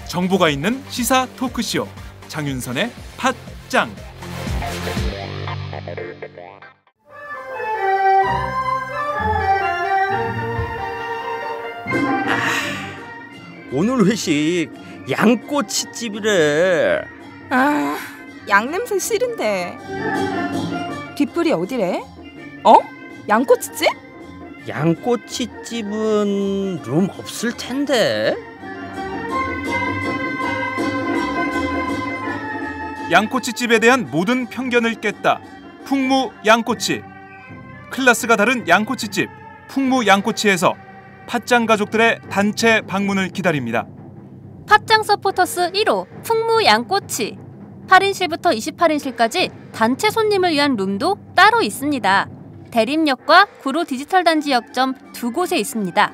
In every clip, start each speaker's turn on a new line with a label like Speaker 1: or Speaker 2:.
Speaker 1: 정보가 있는 시사 토크쇼 장윤선의 팟짱.
Speaker 2: 오늘 회식 양꼬치집이래.
Speaker 3: 아, 양냄새 싫은데. 뒷불이 어디래? 어? 양꼬치집?
Speaker 2: 양꼬치집은 룸 없을 텐데.
Speaker 1: 양꼬치집에 대한 모든 편견을 깼다. 풍무 양꼬치. 클래스가 다른 양꼬치집 풍무 양꼬치에서 팟짱 가족들의 단체 방문을 기다립니다.
Speaker 4: 팟짱 서포터스 1호 풍무 양꼬치. 8인실부터 28인실까지 단체 손님을 위한 룸도 따로 있습니다. 대림역과 구로 디지털 단지 역점 두 곳에 있습니다.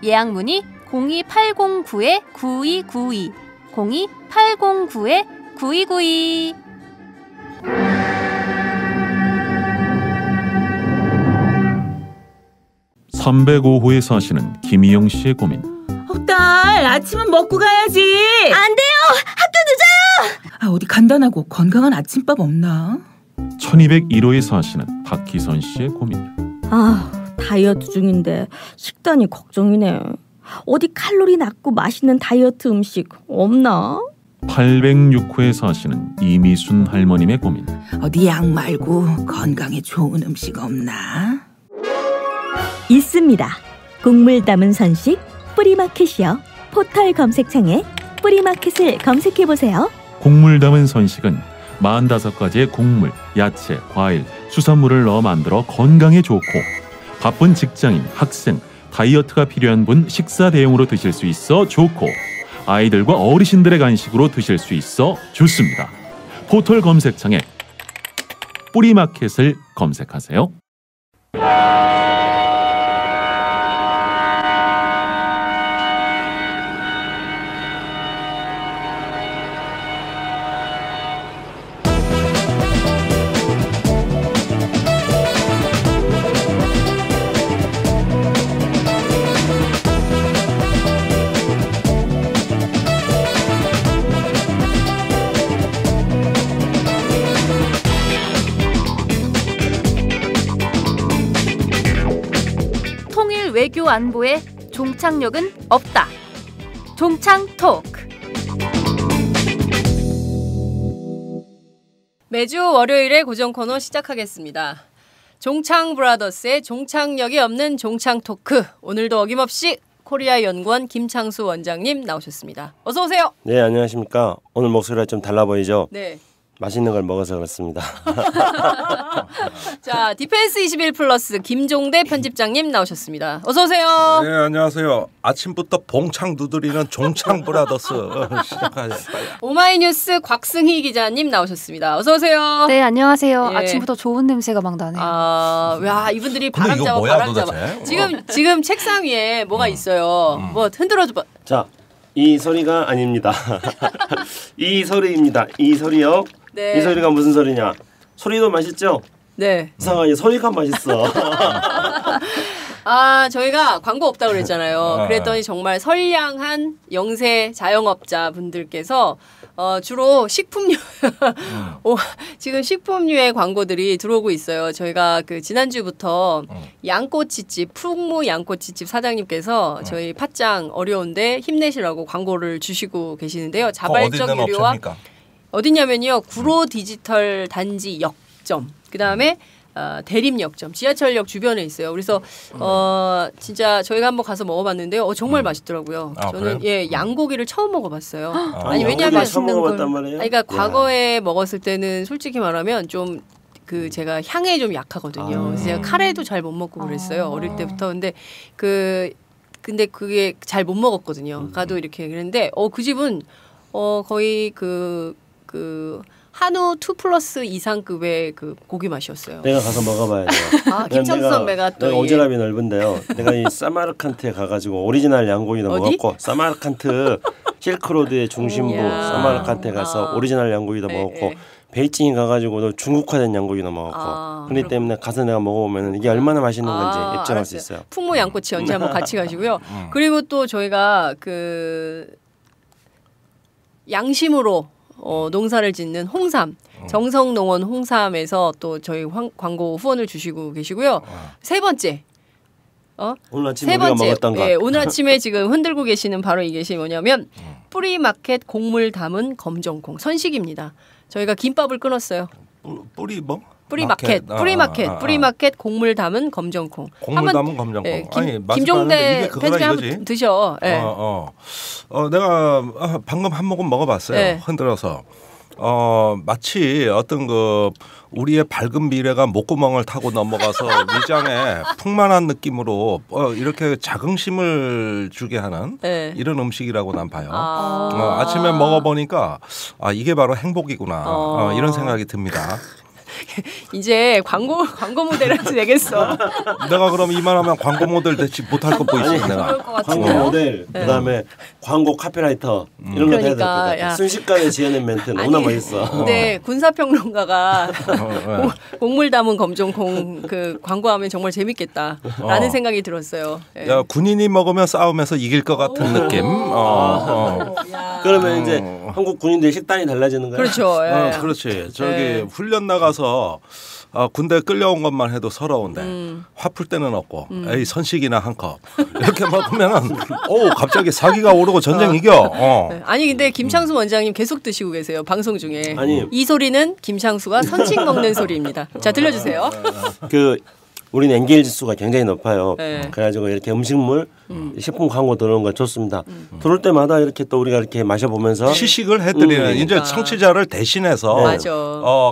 Speaker 4: 예약 문의 02809-9292, 02809-9292.
Speaker 5: (305호에) 사시는 김희영 씨의 고민.
Speaker 6: 딸, 아침은 먹고 가야지.
Speaker 7: 안 돼요. 학교 늦어요.
Speaker 6: 어디 간단하고 건강한 아침밥 없나?
Speaker 5: (1201호에) 사시는 박희선 씨의 고민.
Speaker 7: 다이어트 중인데 식단이 걱정이네. 어디 칼로리 낮고 맛있는 다이어트 음식 없나?
Speaker 5: (806호에) 사시는 이미순 할머님의 고민.
Speaker 6: 어디 약 말고 건강에 좋은 음식 없나?
Speaker 7: 있습니다. 곡물 담은 선식 뿌리마켓이요. 포털 검색창에 뿌리마켓을 검색해보세요.
Speaker 5: 곡물 담은 선식은 45가지의 곡물, 야채, 과일, 수산물을 넣어 만들어 건강에 좋고 바쁜 직장인, 학생, 다이어트가 필요한 분 식사 대용으로 드실 수 있어 좋고 아이들과 어르신들의 간식으로 드실 수 있어 좋습니다. 포털 검색창에 뿌리마켓을 검색하세요.
Speaker 4: 외교 안보에 종착역은 없다. 종착토크.
Speaker 8: 매주 월요일에 고정 코너 시작하겠습니다. 종창브라더스의 종착역이 없는 종착토크. 오늘도 어김없이 코리아연구원 김창수 원장님 나오셨습니다. 어서 오세요.
Speaker 9: 네, 안녕하십니까. 오늘 목소리가 좀 달라 보이죠?
Speaker 8: 네.
Speaker 9: 맛있는 걸 먹어서 그렇습니다.
Speaker 8: 자, 디펜스 21 플러스 김종대 편집장님 나오셨습니다. 어서 오세요.
Speaker 10: 네, 안녕하세요. 아침부터 봉창 두드리는 종창 브라더스 시작하자.
Speaker 8: 오마이뉴스 곽승희 기자님 나오셨습니다. 어서 오세요.
Speaker 4: 네, 안녕하세요.
Speaker 8: 예.
Speaker 4: 아침부터 좋은 냄새가 막 나네요.
Speaker 8: 야, 이분들이 바람 잡아 바람 잡아. 지금 책상 위에 뭐가 있어요. 뭐 흔들어 줘 봐.
Speaker 9: 자, 이 소리가 아닙니다. 이 소리입니다. 이 소리요.
Speaker 8: 네.
Speaker 9: 이 소리가 무슨 소리냐? 소리도 맛있죠?
Speaker 8: 네.
Speaker 9: 이상하게 소리가 맛있어.
Speaker 8: 저희가 광고 없다고 그랬잖아요. 그랬더니 정말 선량한 영세 자영업자 분들께서 주로 식품류 지금 식품류의 광고들이 들어오고 있어요. 저희가 그 지난주부터 양꼬치집 풍무 양꼬치집 사장님께서 저희 팟짱 어려운데 힘내시라고 광고를 주시고 계시는데요. 자발적 유료와 어디냐면요. 구로 디지털 단지 역점. 그다음에 대림역점, 지하철역 주변에 있어요. 그래서 진짜 저희가 한번 가서 먹어봤는데요. 정말 맛있더라고요. 저는
Speaker 9: 그래요?
Speaker 8: 양고기를 처음 먹어봤어요.
Speaker 9: 아니 왜냐면 처음 먹어봤단 말이에요?
Speaker 8: 그러니까 과거에 먹었을 때는 솔직히 말하면 좀 제가 향에 좀 약하거든요. 그래서 제가 카레도 잘 못 먹고 그랬어요. 어릴 때부터. 근데 그게 잘 못 먹었거든요. 가도 이렇게 그랬는데 그 집은 거의 한우 2+ 이상급의 그 고기 맛이었어요.
Speaker 9: 내가 가서 먹어봐야 돼요.
Speaker 8: 아, 김창수 선배가 또
Speaker 9: 내가 오지랖이 넓은데요. 내가 이 사마르칸트에 가가지고 오리지널 양고기도 먹었고 사마르칸트 실크로드의 중심부 사마르칸트에 가서 오리지널 양고기도 먹었고 베이징에 가가지고도 중국화된 양고기도 먹었고 그렇기 때문에 가서 내가 먹어보면 이게 얼마나 맛있는 건지 입증할 수 있어요.
Speaker 8: 풍무 양꼬치 언제 한번 같이 가시고요. 그리고 또 저희가 그 양심으로 농사를 짓는 홍삼 정성농원 홍삼에서 또 저희 광고 후원을 주시고 계시고요. 세 번째
Speaker 9: 오늘 아침에 우리가 먹었던 것.
Speaker 8: 오늘 아침에 지금 흔들고 계시는 바로 이것이 뭐냐면 뿌리마켓 곡물 담은 검정콩 선식입니다. 저희가 김밥을 끊었어요.
Speaker 10: 뿌리 뭐?
Speaker 8: 뿌리마켓 곡물 담은 검정콩.
Speaker 10: 곡물 담은 검정콩.
Speaker 8: 김종대 편집장 한번 드셔.
Speaker 10: 내가 방금 한 모금 먹어봤어요. 흔들어서. 마치 어떤 그 우리의 밝은 미래가 목구멍을 타고 넘어가서 위장에 풍만한 느낌으로 이렇게 자긍심을 주게 하는 이런 음식이라고 난 봐요. 아침에 먹어보니까 이게 바로 행복이구나 이런 생각이 듭니다.
Speaker 8: 이제 광고 모델한테 내겠어.
Speaker 10: 내가 그럼 이만하면 광고 모델 대체 못할 것 보이지 내가.
Speaker 9: 광고 모델 그다음에 광고 카피라이터 이런 거 해야 될 것 같아. 순식간에 지어낸 멘트 너무나 멋있어.
Speaker 8: 근데 군사평론가가 곡물 담은 검정콩 그 광고하면 정말 재밌겠다라는 생각이 들었어요.
Speaker 10: 야, 군인이 먹으면 싸움에서 이길 것 같은 느낌.
Speaker 9: 그러면 이제 한국 군인들 식단이 달라지는 거야.
Speaker 8: 그렇죠.
Speaker 10: 그렇지. 저기 훈련 나가서 군대 끌려온 것만 해도 서러운데 화풀 때는 없고 에이 선식이나 한 컵 이렇게 먹으면은 갑자기 사기가 오르고 전쟁 이겨.
Speaker 8: 아니 근데 김창수 원장님 계속 드시고 계세요 방송 중에.
Speaker 9: 아니
Speaker 8: 이 소리는 김창수가 선식 먹는 소리입니다. 자 들려주세요.
Speaker 9: 우리는 엔게이지 수가 굉장히 높아요. 그래가지고 이렇게 음식물, 식품 광고 들어오는 거 좋습니다. 들어올 때마다 이렇게 또 우리가 이렇게 마셔보면서
Speaker 10: 시식을 해드리는 이제 청취자를 대신해서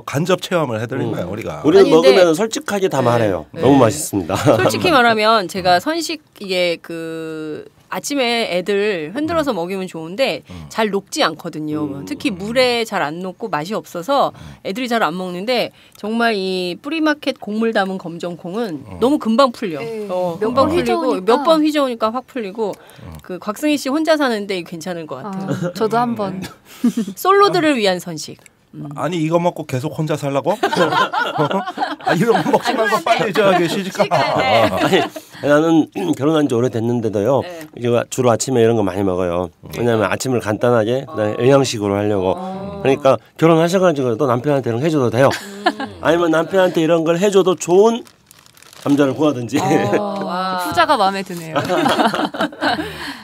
Speaker 10: 간접 체험을 해드리는 거예요 우리가.
Speaker 9: 우리는 먹으면 솔직하게 다 말해요. 너무 맛있습니다.
Speaker 8: 솔직히 말하면 제가 선식 이게 그 아침에 애들 흔들어서 먹이면 좋은데 잘 녹지 않거든요. 특히 물에 잘 안 녹고 맛이 없어서 애들이 잘 안 먹는데 정말 이 뿌리마켓 곡물 담은 검정콩은 너무 금방 풀려. 몇 번 풀리고 몇 번 휘저으니까 확 풀리고 그 곽승희 씨 혼자 사는데 괜찮을 것 같아요.
Speaker 4: 저도 한번
Speaker 8: 솔로들을 위한 선식.
Speaker 10: 아니 이거 먹고 계속 혼자 살라고? 이런 거 먹지 말고 빨리 저기 시집가.
Speaker 9: 아니 나는 결혼한 지 오래됐는데도요. 주로 아침에 이런 거 많이 먹어요. 왜냐하면 아침을 간단하게 영양식으로 하려고. 그러니까 결혼하셔가지고 또 남편한테 이런 거 해줘도 돼요. 아니면 남편한테 이런 걸 해줘도 좋은 남자를 구하든지.
Speaker 4: 후자가 마음에 드네요.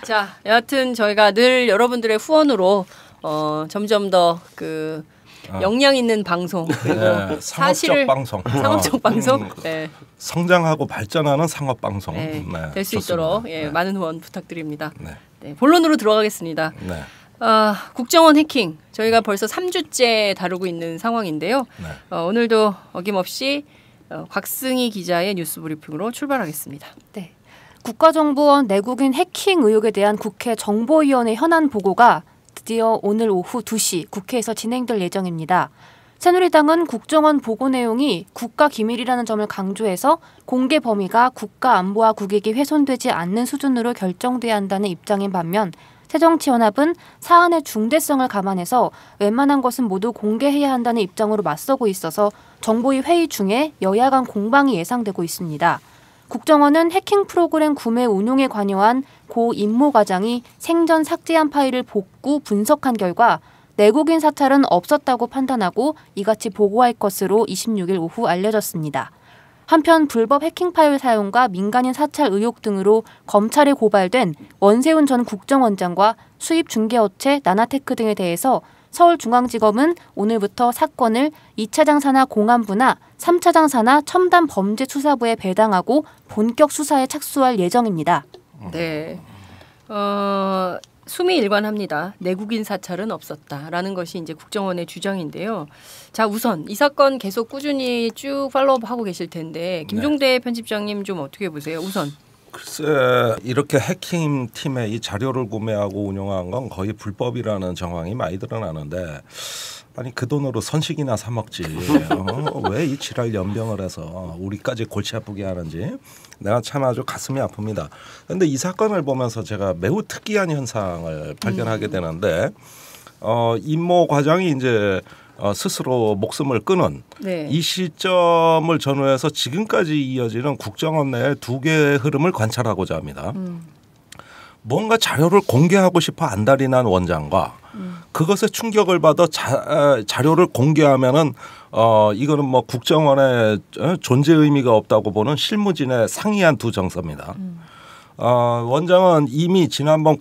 Speaker 8: 자, 여하튼 저희가 늘 여러분들의 후원으로 점점 더 그 역량 있는 방송 그리고
Speaker 10: 상업적 방송,
Speaker 8: 상업적 방송,
Speaker 10: 성장하고 발전하는 상업 방송
Speaker 8: 될 수 있도록 많은 후원 부탁드립니다. 본론으로 들어가겠습니다. 국정원 해킹 저희가 벌써 3주째 다루고 있는 상황인데요. 오늘도 어김없이 곽승희 기자의 뉴스 브리핑으로 출발하겠습니다.
Speaker 4: 네. 국가정보원 내국인 해킹 의혹에 대한 국회 정보위원회 현안 보고가 드디어 오늘 오후 2시 국회에서 진행될 예정입니다. 새누리당은 국정원 보고 내용이 국가기밀이라는 점을 강조해서 공개 범위가 국가안보와 국익이 훼손되지 않는 수준으로 결정돼야 한다는 입장인 반면 새정치연합은 사안의 중대성을 감안해서 웬만한 것은 모두 공개해야 한다는 입장으로 맞서고 있어서 정보위 회의 중에 여야 간 공방이 예상되고 있습니다. 국정원은 해킹 프로그램 구매 운용에 관여한 고 임모과장이 생전 삭제한 파일을 복구 분석한 결과 내국인 사찰은 없었다고 판단하고 이같이 보고할 것으로 26일 오후 알려졌습니다. 한편 불법 해킹 파일 사용과 민간인 사찰 의혹 등으로 검찰에 고발된 원세훈 전 국정원장과 수입 중개업체 나나테크 등에 대해서 서울중앙지검은 오늘부터 사건을 2차장 산하 공안부나 3차장 산하 첨단범죄수사부에 배당하고 본격 수사에 착수할 예정입니다.
Speaker 8: 네. 숨이 일관합니다. 내국인 사찰은 없었다라는 것이 이제 국정원의 주장인데요. 자, 우선 이 사건 계속 꾸준히 쭉 팔로우하고 계실 텐데 김종대 편집장님 좀 어떻게 보세요? 우선.
Speaker 10: 글쎄 이렇게 해킹 팀의 이 자료를 구매하고 운영한 건 거의 불법이라는 정황이 많이 드러나는데 아니 그 돈으로 선식이나 사 먹지. 왜 이 지랄 연병을 해서 우리까지 골치 아프게 하는지 내가 참 아주 가슴이 아픕니다. 그런데 이 사건을 보면서 제가 매우 특이한 현상을 발견하게 되는데 임모 과장이 이제 스스로 목숨을 끊은
Speaker 8: 네.
Speaker 10: 이 시점을 전후해서 지금까지 이어지는 국정원 내의 두 개의 흐름을 관찰하고자 합니다. 뭔가 자료를 공개하고 싶어 안달이 난 원장과 그것에 충격을 받아 자료를 공개하면은 이거는 뭐 국정원의 존재 의미가 없다고 보는 실무진의 상이한 두 정서입니다. 원장은 이미 지난번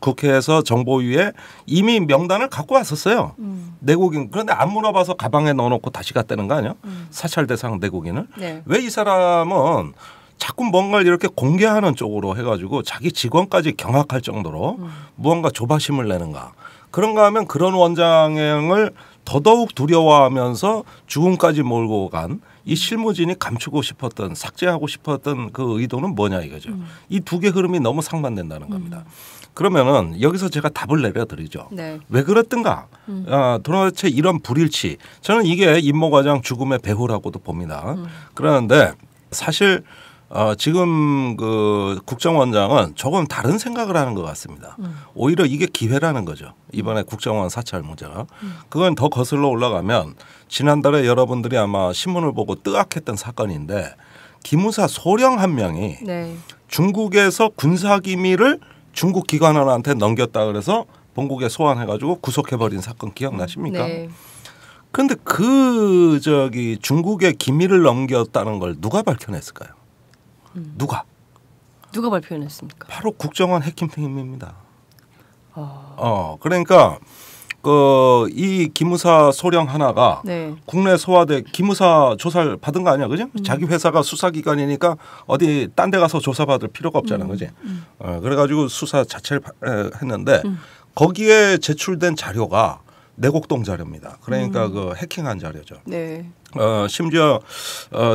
Speaker 10: 국회에서 정보위에 이미 명단을 갖고 왔었어요. 내국인. 그런데 안 물어봐서 가방에 넣어놓고 다시 갔다는 거 아니야? 사찰 대상 내국인을.
Speaker 8: 네.
Speaker 10: 왜 이 사람은 자꾸 뭔가를 이렇게 공개하는 쪽으로 해가지고 자기 직원까지 경악할 정도로 무언가 조바심을 내는가. 그런가 하면 그런 원장을 더더욱 두려워하면서 죽음까지 몰고 간 이 실무진이 감추고 싶었던 삭제하고 싶었던 그 의도는 뭐냐 이거죠. 이 두 개 흐름이 너무 상반된다는 겁니다. 그러면은 여기서 제가 답을 내려드리죠.
Speaker 8: 네.
Speaker 10: 왜 그랬던가? 도대체 이런 불일치. 저는 이게 임모 과장 죽음의 배후라고도 봅니다. 그러는데 사실 지금 그 국정원장은 조금 다른 생각을 하는 것 같습니다. 오히려 이게 기회라는 거죠. 이번에 국정원 사찰 문제가. 그건 더 거슬러 올라가면 지난달에 여러분들이 아마 신문을 보고 뜨악했던 사건인데 기무사 소령 한 명이
Speaker 8: 네.
Speaker 10: 중국에서 군사기밀을 중국 기관원한테 넘겼다 그래서 본국에 소환해가지고 구속해버린 사건 기억나십니까?
Speaker 8: 네.
Speaker 10: 그런데 그 중국에 기밀을 넘겼다는 걸 누가 밝혀냈을까요? 누가
Speaker 8: 발표했습니까?
Speaker 10: 바로 국정원 해킹팀입니다. 그러니까 이 기무사 소령 하나가
Speaker 8: 네.
Speaker 10: 국내 소화대 기무사 조사를 받은 거 아니야, 그지? 자기 회사가 수사기관이니까 어디 딴 데 가서 조사받을 필요가 없잖아, 그지? 그래가지고 수사 자체를 했는데 거기에 제출된 자료가 내곡동 자료입니다. 그러니까 그 해킹한 자료죠.
Speaker 8: 네.
Speaker 10: 심지어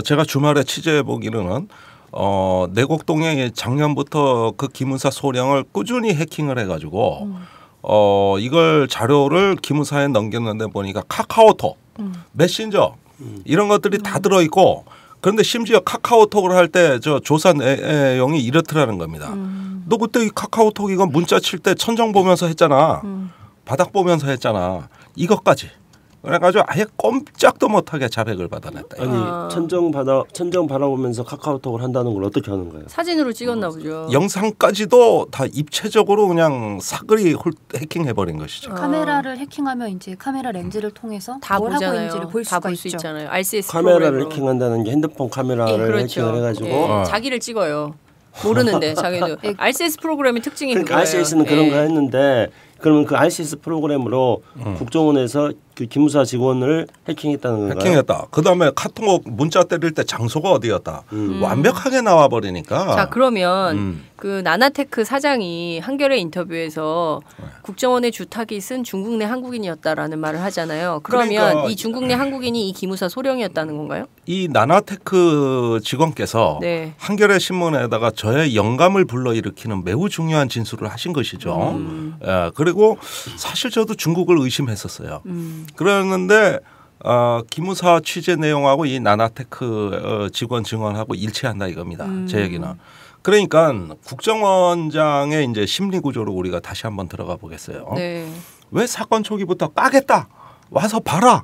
Speaker 10: 제가 주말에 취재해 보기로는 내곡동에 작년부터 그 기무사 소령을 꾸준히 해킹을 해가지고 이걸 자료를 기무사에 넘겼는데 보니까 카카오톡, 메신저 이런 것들이 다 들어있고 그런데 심지어 카카오톡을 할 때 저 조사 내용이 이렇더라는 겁니다. 너 그때 이 카카오톡 이거 문자 칠 때 천정 보면서 했잖아. 바닥 보면서 했잖아. 이것까지. 그래가지고 아예 꼼짝도 못하게 자백을 받아냈다.
Speaker 9: 아니 천정 바라보면서 카카오톡을 한다는 걸 어떻게 하는 거예요?
Speaker 8: 사진으로 찍었나 보죠.
Speaker 10: 영상까지도 다 입체적으로 그냥 사거리 해킹해버린 것이죠.
Speaker 4: 카메라를 해킹하면 이제 카메라 렌즈를 통해서
Speaker 8: 다
Speaker 4: 뭘
Speaker 8: 보잖아요.
Speaker 4: 하고 있는지를 볼 수가
Speaker 8: 수
Speaker 4: 있죠.
Speaker 8: 있잖아요. RCS
Speaker 9: 카메라를
Speaker 8: 프로그램으로.
Speaker 9: 해킹한다는 게 핸드폰 카메라를
Speaker 8: 그렇죠.
Speaker 9: 해킹을 해가지고
Speaker 8: 자기를 찍어요. 모르는데 자기도 RCS 프로그램의 특징이
Speaker 9: 그러니까
Speaker 8: 그거예요.
Speaker 9: RCS는 그런 거 했는데 그러면 그 RCS 프로그램으로 국정원에서 그 기무사 직원을 해킹했다는 건가요?
Speaker 10: 해킹했다. 그다음에 카톡 문자 때릴 때 장소가 어디였다. 완벽하게 나와버리니까.
Speaker 8: 자 그러면 그 나나테크 사장이 한겨레 인터뷰에서 국정원의 주타깃은 중국 내 한국인이었다라는 말을 하잖아요. 그러면
Speaker 10: 그러니까
Speaker 8: 이 중국 내 한국인이 이 기무사 소령이었다는 건가요?
Speaker 10: 이 나나테크 직원께서
Speaker 8: 네.
Speaker 10: 한겨레 신문에다가 저의 영감을 불러일으키는 매우 중요한 진술을 하신 것이죠. 그리고 사실 저도 중국을 의심했었어요. 그랬는데 기무사 취재 내용하고 이 나나테크 직원 증언하고 일치한다 이겁니다. 제 얘기는. 그러니까 국정원장의 이제 심리 구조로 우리가 다시 한번 들어가 보겠어요.
Speaker 8: 네.
Speaker 10: 왜 사건 초기부터 까겠다. 와서 봐라.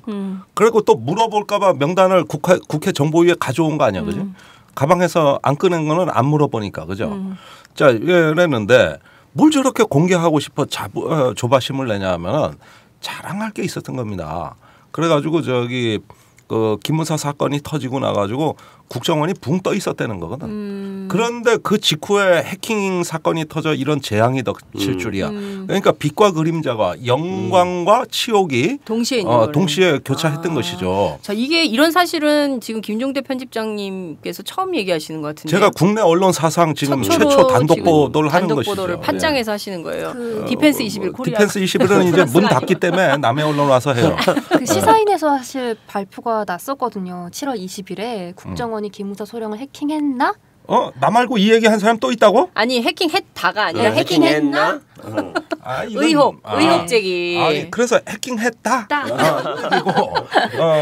Speaker 10: 그리고 또 물어볼까봐 명단을 국회 정보위에 가져온 거 아니야, 그지? 가방에서 안 꺼낸 거는 안 물어보니까, 그죠? 자, 그랬는데 뭘 저렇게 공개하고 싶어 조바심을 내냐 하면은 자랑할 게 있었던 겁니다. 그래가지고 그 기무사 사건이 터지고 나가지고 국정원이 붕 떠 있었다는 거거든. 그런데 그 직후에 해킹 사건이 터져 이런 재앙이 덮칠 줄이야. 그러니까 빛과 그림자가 영광과 치욕이 동시에 교차했던 것이죠.
Speaker 8: 자 이게 이런 사실은 지금 김종대 편집장님께서 처음 얘기하시는 것 같은데.
Speaker 10: 제가 국내 언론 사상 지금 최초 단독 보도를 하는 것이죠.
Speaker 8: 단독 보도를 팟짱에서 하시는 거예요. 디펜스 21 코리아.
Speaker 10: 디펜스 21은 이제 문 닫기 때문에 남의 언론 와서 해요.
Speaker 4: 그 시사인에서 사실 발표가 났었거든요. 7월 20일에 국정원이 기무사 소령을 해킹했나?
Speaker 10: 나 말고 이 얘기 한 사람 또 있다고?
Speaker 8: 아니 해킹했다가 아니라 해킹했나? 의혹 제기.
Speaker 10: 그래서 해킹했다. 그리고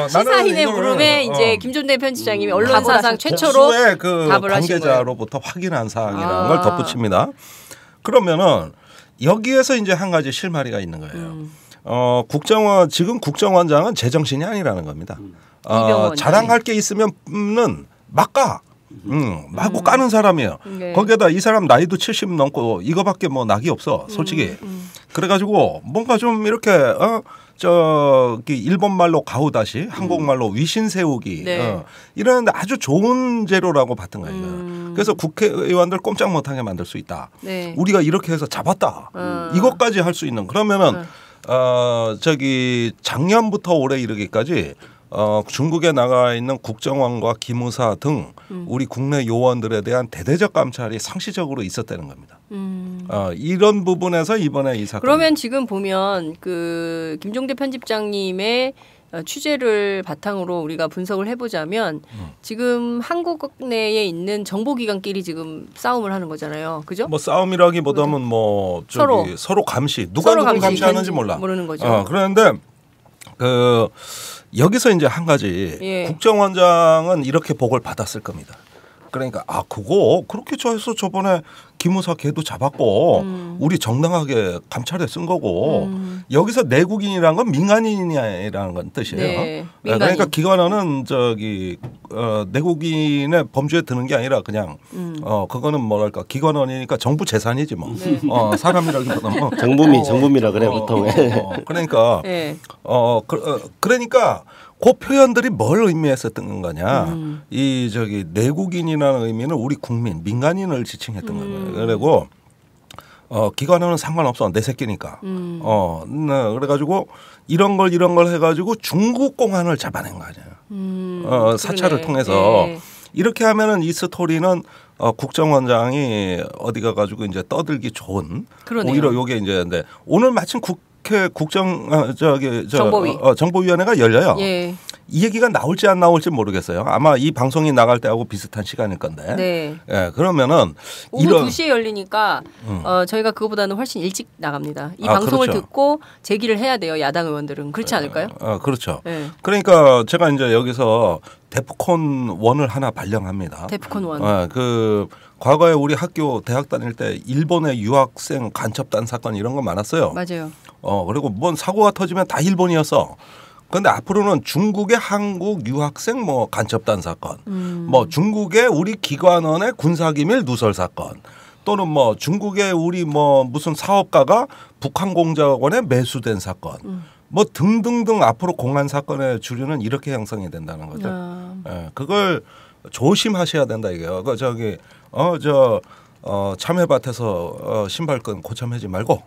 Speaker 8: 시사인의 물음에 이제 김종대 편집장님이 언론사상 최초로
Speaker 10: 그
Speaker 8: 답을 하신 거예요.
Speaker 10: 관계자로부터 확인한 사항이라는 걸 덧붙입니다. 그러면은 여기에서 이제 한 가지 실마리가 있는 거예요. 지금 국정원장은 제정신이 아니라는 겁니다. 자랑할 게 있으면은 막 가. 마구 까는 사람이에요. 네. 거기에다 이 사람 나이도 70 넘고 이거밖에 뭐 낙이 없어, 솔직히. 그래가지고 뭔가 좀 이렇게 저기 일본 말로 가오다시, 한국말로 위신 세우기 이런 아주 좋은 재료라고 봤던 거예요. 그래서 국회의원들 꼼짝 못하게 만들 수 있다. 네. 우리가 이렇게 해서 잡았다. 이것까지 할 수 있는. 그러면은 저기 작년부터 올해 이르기까지. 중국에 나가 있는 국정원과 기무사 등 우리 국내 요원들에 대한 대대적 감찰이 상시적으로 있었다는 겁니다. 이런 부분에서 이번에 이 사건.
Speaker 8: 그러면 지금 보면 그 김종대 편집장님의 취재를 바탕으로 우리가 분석을 해보자면 지금 한국 내에 있는 정보기관끼리 지금 싸움을 하는 거잖아요, 그죠?
Speaker 10: 뭐 싸움이라기보다는 뭐 저기 서로 감시, 누가 누굴 감시하는지 모르는
Speaker 8: 거죠.
Speaker 10: 그런데 그. 여기서 이제 한 가지 국정원장은 이렇게 복을 받았을 겁니다. 그러니까 그거 그렇게 해서 저번에 기무사 걔도 잡았고 우리 정당하게 감찰에 쓴 거고 여기서 내국인이라는 건 민간인이라는 건 뜻이에요.
Speaker 8: 네,
Speaker 10: 그러니까 기관원은 저기 내국인의 범주에 드는 게 아니라 그냥 그거는 뭐랄까 기관원이니까 정부 재산이지 뭐. 사람이라기보다 뭐
Speaker 9: 정부미라 그래 보통.
Speaker 10: 그러니까 그러니까 그 표현들이 뭘 의미했었던 거냐. 이 저기 내국인이라는 의미는 우리 국민, 민간인을 지칭했던 거예요. 그리고 기관원은 상관없어. 내 새끼니까. 그래가지고 이런 걸 해가지고 중국 공안을 잡아낸 거 아니에요. 사찰을 통해서. 이렇게 하면은 이 스토리는 국정원장이 어디 가가지고 이제 떠들기 좋은. 그러네요. 오히려 요게 이제 근데 오늘 마침 정보위원회가 열려요. 예. 이 얘기가 나올지 안 나올지 모르겠어요. 아마 이 방송이 나갈 때하고 비슷한 시간일 건데.
Speaker 8: 네.
Speaker 10: 예, 그러면은
Speaker 8: 오후 2시에 열리니까 저희가 그거보다는 훨씬 일찍 나갑니다. 이 방송을
Speaker 10: 그렇죠.
Speaker 8: 듣고 제기를 해야 돼요. 야당 의원들은. 그렇지 않을까요?
Speaker 10: 그렇죠.
Speaker 8: 네.
Speaker 10: 그러니까 제가 이제 여기서 데프콘 1을 하나 발령합니다.
Speaker 8: 데프콘 1.
Speaker 10: 그 과거에 우리 학교 대학 다닐 때 일본의 유학생 간첩단 사건 이런 거 많았어요.
Speaker 8: 맞아요.
Speaker 10: 그리고 뭔 사고가 터지면 다 일본이었어. 그런데 앞으로는 중국의 한국 유학생 뭐 간첩단 사건, 뭐 중국의 우리 기관원의 군사기밀 누설 사건, 또는 뭐 중국의 우리 뭐 무슨 사업가가 북한 공작원에 매수된 사건, 뭐 등등등 앞으로 공안 사건의 주류는 이렇게 형성이 된다는 거죠. 그걸 조심하셔야 된다 이게요. 그 저기 참외밭에서 신발끈 고쳐 매지 말고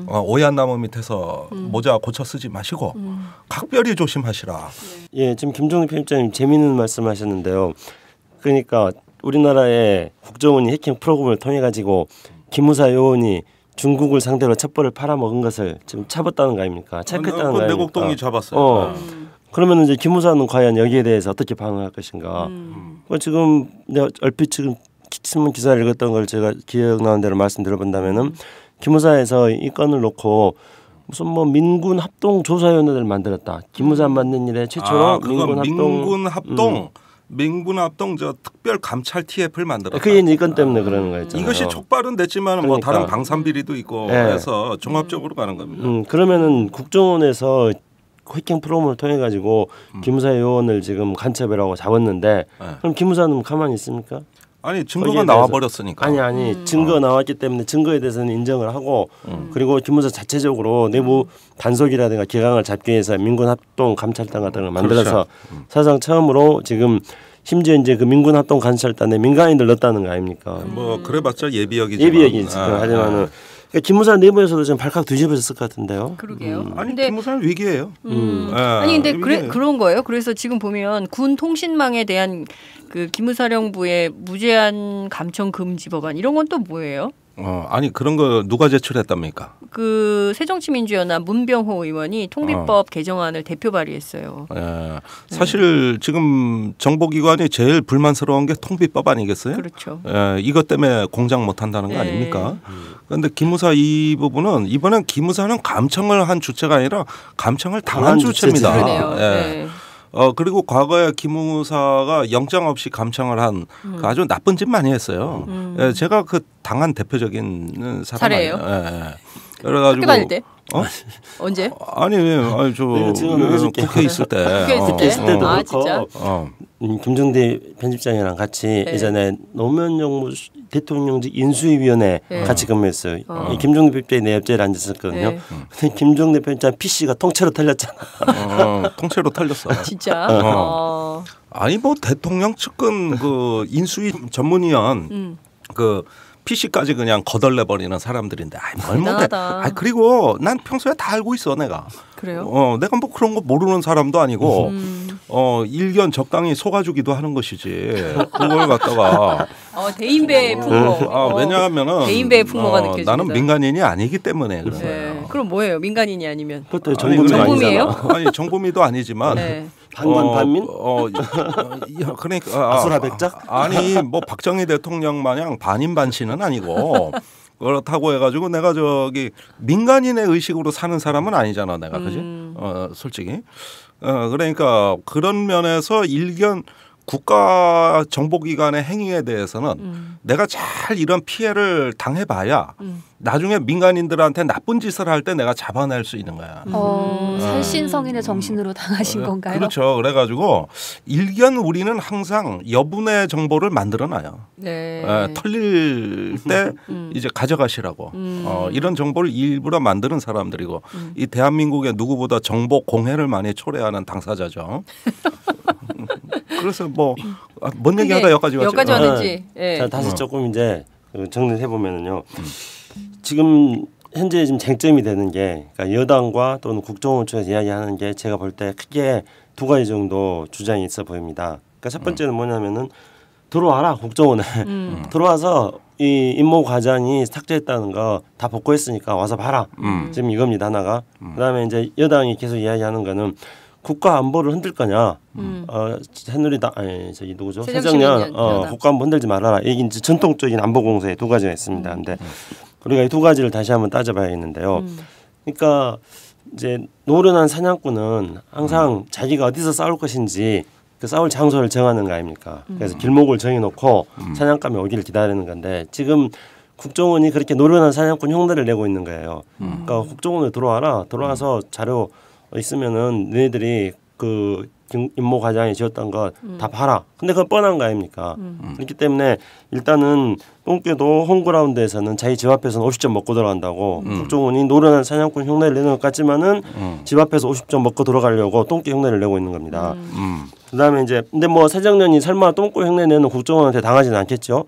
Speaker 10: 오얏 나무 밑에서 모자 고쳐 쓰지 마시고 각별히 조심하시라.
Speaker 9: 예, 지금 김종대 편집장님 재미있는 말씀하셨는데요. 그러니까 우리나라의 국정원이 해킹 프로그램을 통해 가지고 기무사 요원이 중국을 상대로 첩보를 팔아먹은 것을 지금 잡았다는 거 아닙니까? 체크했다는 거 아닙니까?
Speaker 10: 내곡동이 잡았어요.
Speaker 9: 그러면 이제 기무사는 과연 여기에 대해서 어떻게 반응할 것인가? 지금 내가 얼핏 지금 신문 기사를 읽었던 걸 제가 기억나는 대로 말씀드려본다면은 기무사에서 이 건을 놓고 무슨 뭐 민군 합동 조사위원회를 만들었다. 기무사 만든 일에 최초로
Speaker 10: 민군 합동 저 특별 감찰 TF를 만들었다.
Speaker 9: 그게 이 건 때문에 그러는 거였잖아요.
Speaker 10: 이것이 촉발은 됐지만 그러니까. 뭐 다른 방산비리도 있고 해서 종합적으로 가는 겁니다.
Speaker 9: 그러면은 국정원에서 해킹 프로그램을 통해 가지고 기무사 요원을 지금 간첩이라고 잡았는데 그럼 기무사는 가만히 있습니까?
Speaker 10: 아니 증거가 나와 버렸으니까.
Speaker 9: 아니 증거가 나왔기 때문에 증거에 대해서는 인정을 하고 그리고 기무사 자체적으로 내부 단속이라든가 기강을 잡기 위해서 민군 합동 감찰단 같은 걸 만들어서 사상 처음으로 지금 심지어 이제 그 민군 합동 감찰단에 민간인들 넣었다는 거 아닙니까?
Speaker 10: 뭐 그래봤자 예비역이지.
Speaker 9: 하지만은. 그러니까 기무사 내부에서도 지금 발칵 뒤집어졌을 것 같은데요.
Speaker 8: 그러게요.
Speaker 10: 아니 기무사는 위기예요.
Speaker 8: 아니 근데 그런 거예요. 그래서 지금 보면 군 통신망에 대한 그 기무사령부의 무제한 감청 금지 법안 이런 건 또 뭐예요?
Speaker 10: 아니 그런 거 누가 제출했답니까?
Speaker 8: 그 새정치민주연합 문병호 의원이 통비법 개정안을 대표 발의했어요.
Speaker 10: 예, 사실 지금 정보기관이 제일 불만스러운 게 통비법 아니겠어요?
Speaker 8: 그렇죠.
Speaker 10: 예, 이것 때문에 공작 못한다는 거 아닙니까? 그런데 기무사 이 부분은 이번엔 기무사는 감청을 한 주체가 아니라 감청을 당한 주체입니다.
Speaker 8: 그러네요.
Speaker 10: 예. 그리고 과거에 기무사가 영장 없이 감청을 한 아주 나쁜 짓 많이 했어요. 예, 제가 그 당한 대표적인
Speaker 8: 사례예요.
Speaker 10: 예. 그래가지고
Speaker 8: 학교 다닐 때? 언제?
Speaker 10: 아니 저 국회 있을 때.
Speaker 9: 국회 있을 때도
Speaker 8: 아,
Speaker 9: 그렇고 김종대 편집장이랑 같이 예전에 노무현 정부 대통령직 인수위원회 같이 근무했어요. 이 김종대 편집장이 내 옆자리에 앉았었거든요. 근데 김종대 편집장 PC가 통째로 털렸잖아.
Speaker 10: 통째로 털렸어.
Speaker 8: 진짜?
Speaker 10: 아니 뭐 대통령 측근 그 인수위 전문위원 그 PC까지 그냥 거덜내 버리는 사람들인데 뭘 못해. 그리고 난 평소에 다 알고 있어 내가.
Speaker 8: 그래요?
Speaker 10: 내가 뭐 그런 거 모르는 사람도 아니고 일견 적당히 속아주기도 하는 것이지. 그걸 갖다가
Speaker 8: 대인배 풍모.
Speaker 10: 왜냐하면은
Speaker 8: 대인배의 풍모가 느껴집니다.
Speaker 10: 나는 민간인이 아니기 때문에 그런 거예요.
Speaker 8: 그럼 뭐예요? 민간인이 아니면?
Speaker 9: 그것도 정부미예요?
Speaker 10: 아니 정부미도 아니지만.
Speaker 9: 반관 반민?
Speaker 10: 그러니까
Speaker 9: 아수라백작?
Speaker 10: 아니 뭐 박정희 대통령 마냥 반인 반신은 아니고 그렇다고 해가지고 내가 저기 민간인의 의식으로 사는 사람은 아니잖아 내가 그지? 솔직히 그러니까 그런 면에서 일견 국가 정보기관의 행위에 대해서는 내가 잘 이런 피해를 당해봐야 나중에 민간인들한테 나쁜 짓을 할 때 내가 잡아낼 수 있는 거야.
Speaker 4: 살신성인의 정신으로 당하신 건가요?
Speaker 10: 그렇죠. 그래가지고 일견 우리는 항상 여분의 정보를 만들어놔요. 털릴 때 이제 가져가시라고. 이런 정보를 일부러 만드는 사람들이고 이 대한민국의 누구보다 정보 공해를 많이 초래하는 당사자죠. 그래서 뭔 얘기하다 여기까지
Speaker 8: 왔는지.
Speaker 9: 자, 다시 조금 이제 정리해 보면은요. 지금 현재 지금 쟁점이 되는 게 그러니까 여당과 또는 국정원 쪽에서 이야기하는 게 제가 볼 때 크게 두 가지 정도 주장이 있어 보입니다. 그러니까 첫 번째는 뭐냐면은 들어와라 국정원에 들어와서 이 임모 과장이 삭제했다는 거 다 복구했으니까 와서 봐라. 지금 이겁니다 하나가. 그다음에 이제 여당이 계속 이야기하는 거는 국가 안보를 흔들 거냐? 새누리당 아니 저기 누구죠? 새정년 국가 안보 흔들지 말아라. 이게 이제 전통적인 안보 공세의 두 가지가 있습니다. 근데 우리가 이 두 가지를 다시 한번 따져봐야겠는데요. 그러니까 이제 노련한 사냥꾼은 항상 자기가 어디서 싸울 것인지 그 싸울 장소를 정하는 거 아닙니까? 그래서 길목을 정해놓고 사냥감이 오기를 기다리는 건데 지금 국정원이 그렇게 노련한 사냥꾼 흉내를 내고 있는 거예요. 그러니까 국정원에 들어와라. 들어와서 자료 있으면은 너희들이 그 임모 과장이 지었던 거 다 봐라. 근데 그건 뻔한 거 아닙니까? 그렇기 때문에 일단은 똥개도 홈그라운드에서는 자기 집 앞에서는 50점 먹고 들어간다고 국정원이 노련한 사냥꾼 흉내를 내는 것 같지만은 집 앞에서 50점 먹고 들어가려고 똥개 흉내를 내고 있는 겁니다. 그다음에 이제 근데 뭐 새정년이 설마 똥개 흉내 내는 국정원한테 당하지는 않겠죠.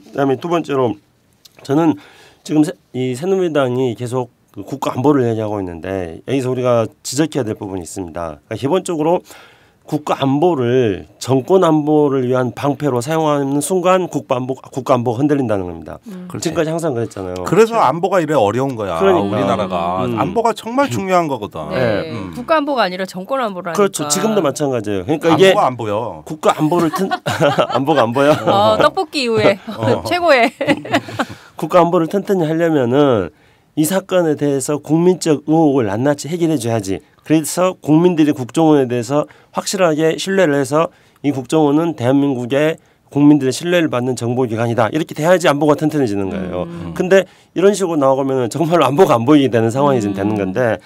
Speaker 9: 그다음에 두 번째로 저는 지금 이 새누리당이 계속 그 국가 안보를 얘기하고 있는데 여기서 우리가 지적해야 될 부분이 있습니다. 그러니까 기본적으로 국가 안보를 정권 안보를 위한 방패로 사용하는 순간 국가 안보가 흔들린다는 겁니다. 지금까지 항상 그랬잖아요.
Speaker 10: 그래서 안보가 이래 어려운 거야.
Speaker 9: 그러니까.
Speaker 10: 우리나라가 안보가 정말 중요한 거거든.
Speaker 8: 국가 안보가 아니라 정권 안보라니까.
Speaker 9: 그렇죠. 지금도 마찬가지예요. 그러니까 이게
Speaker 10: 안보가 안 보여.
Speaker 9: 국가 안보를 안보가 안 보여.
Speaker 8: 떡볶이 이후에 최고의
Speaker 9: 국가 안보를 튼튼히 하려면은 이 사건에 대해서 국민적 의혹을 낱낱이 해결해 줘야지. 그래서 국민들이 국정원에 대해서 확실하게 신뢰를 해서 이 국정원은 대한민국의 국민들의 신뢰를 받는 정보기관이다. 이렇게 돼야지 안보가 튼튼해지는 거예요. 근데 이런 식으로 나오면 정말로 안보가 안 보이게 되는 상황이 지금 되는 건데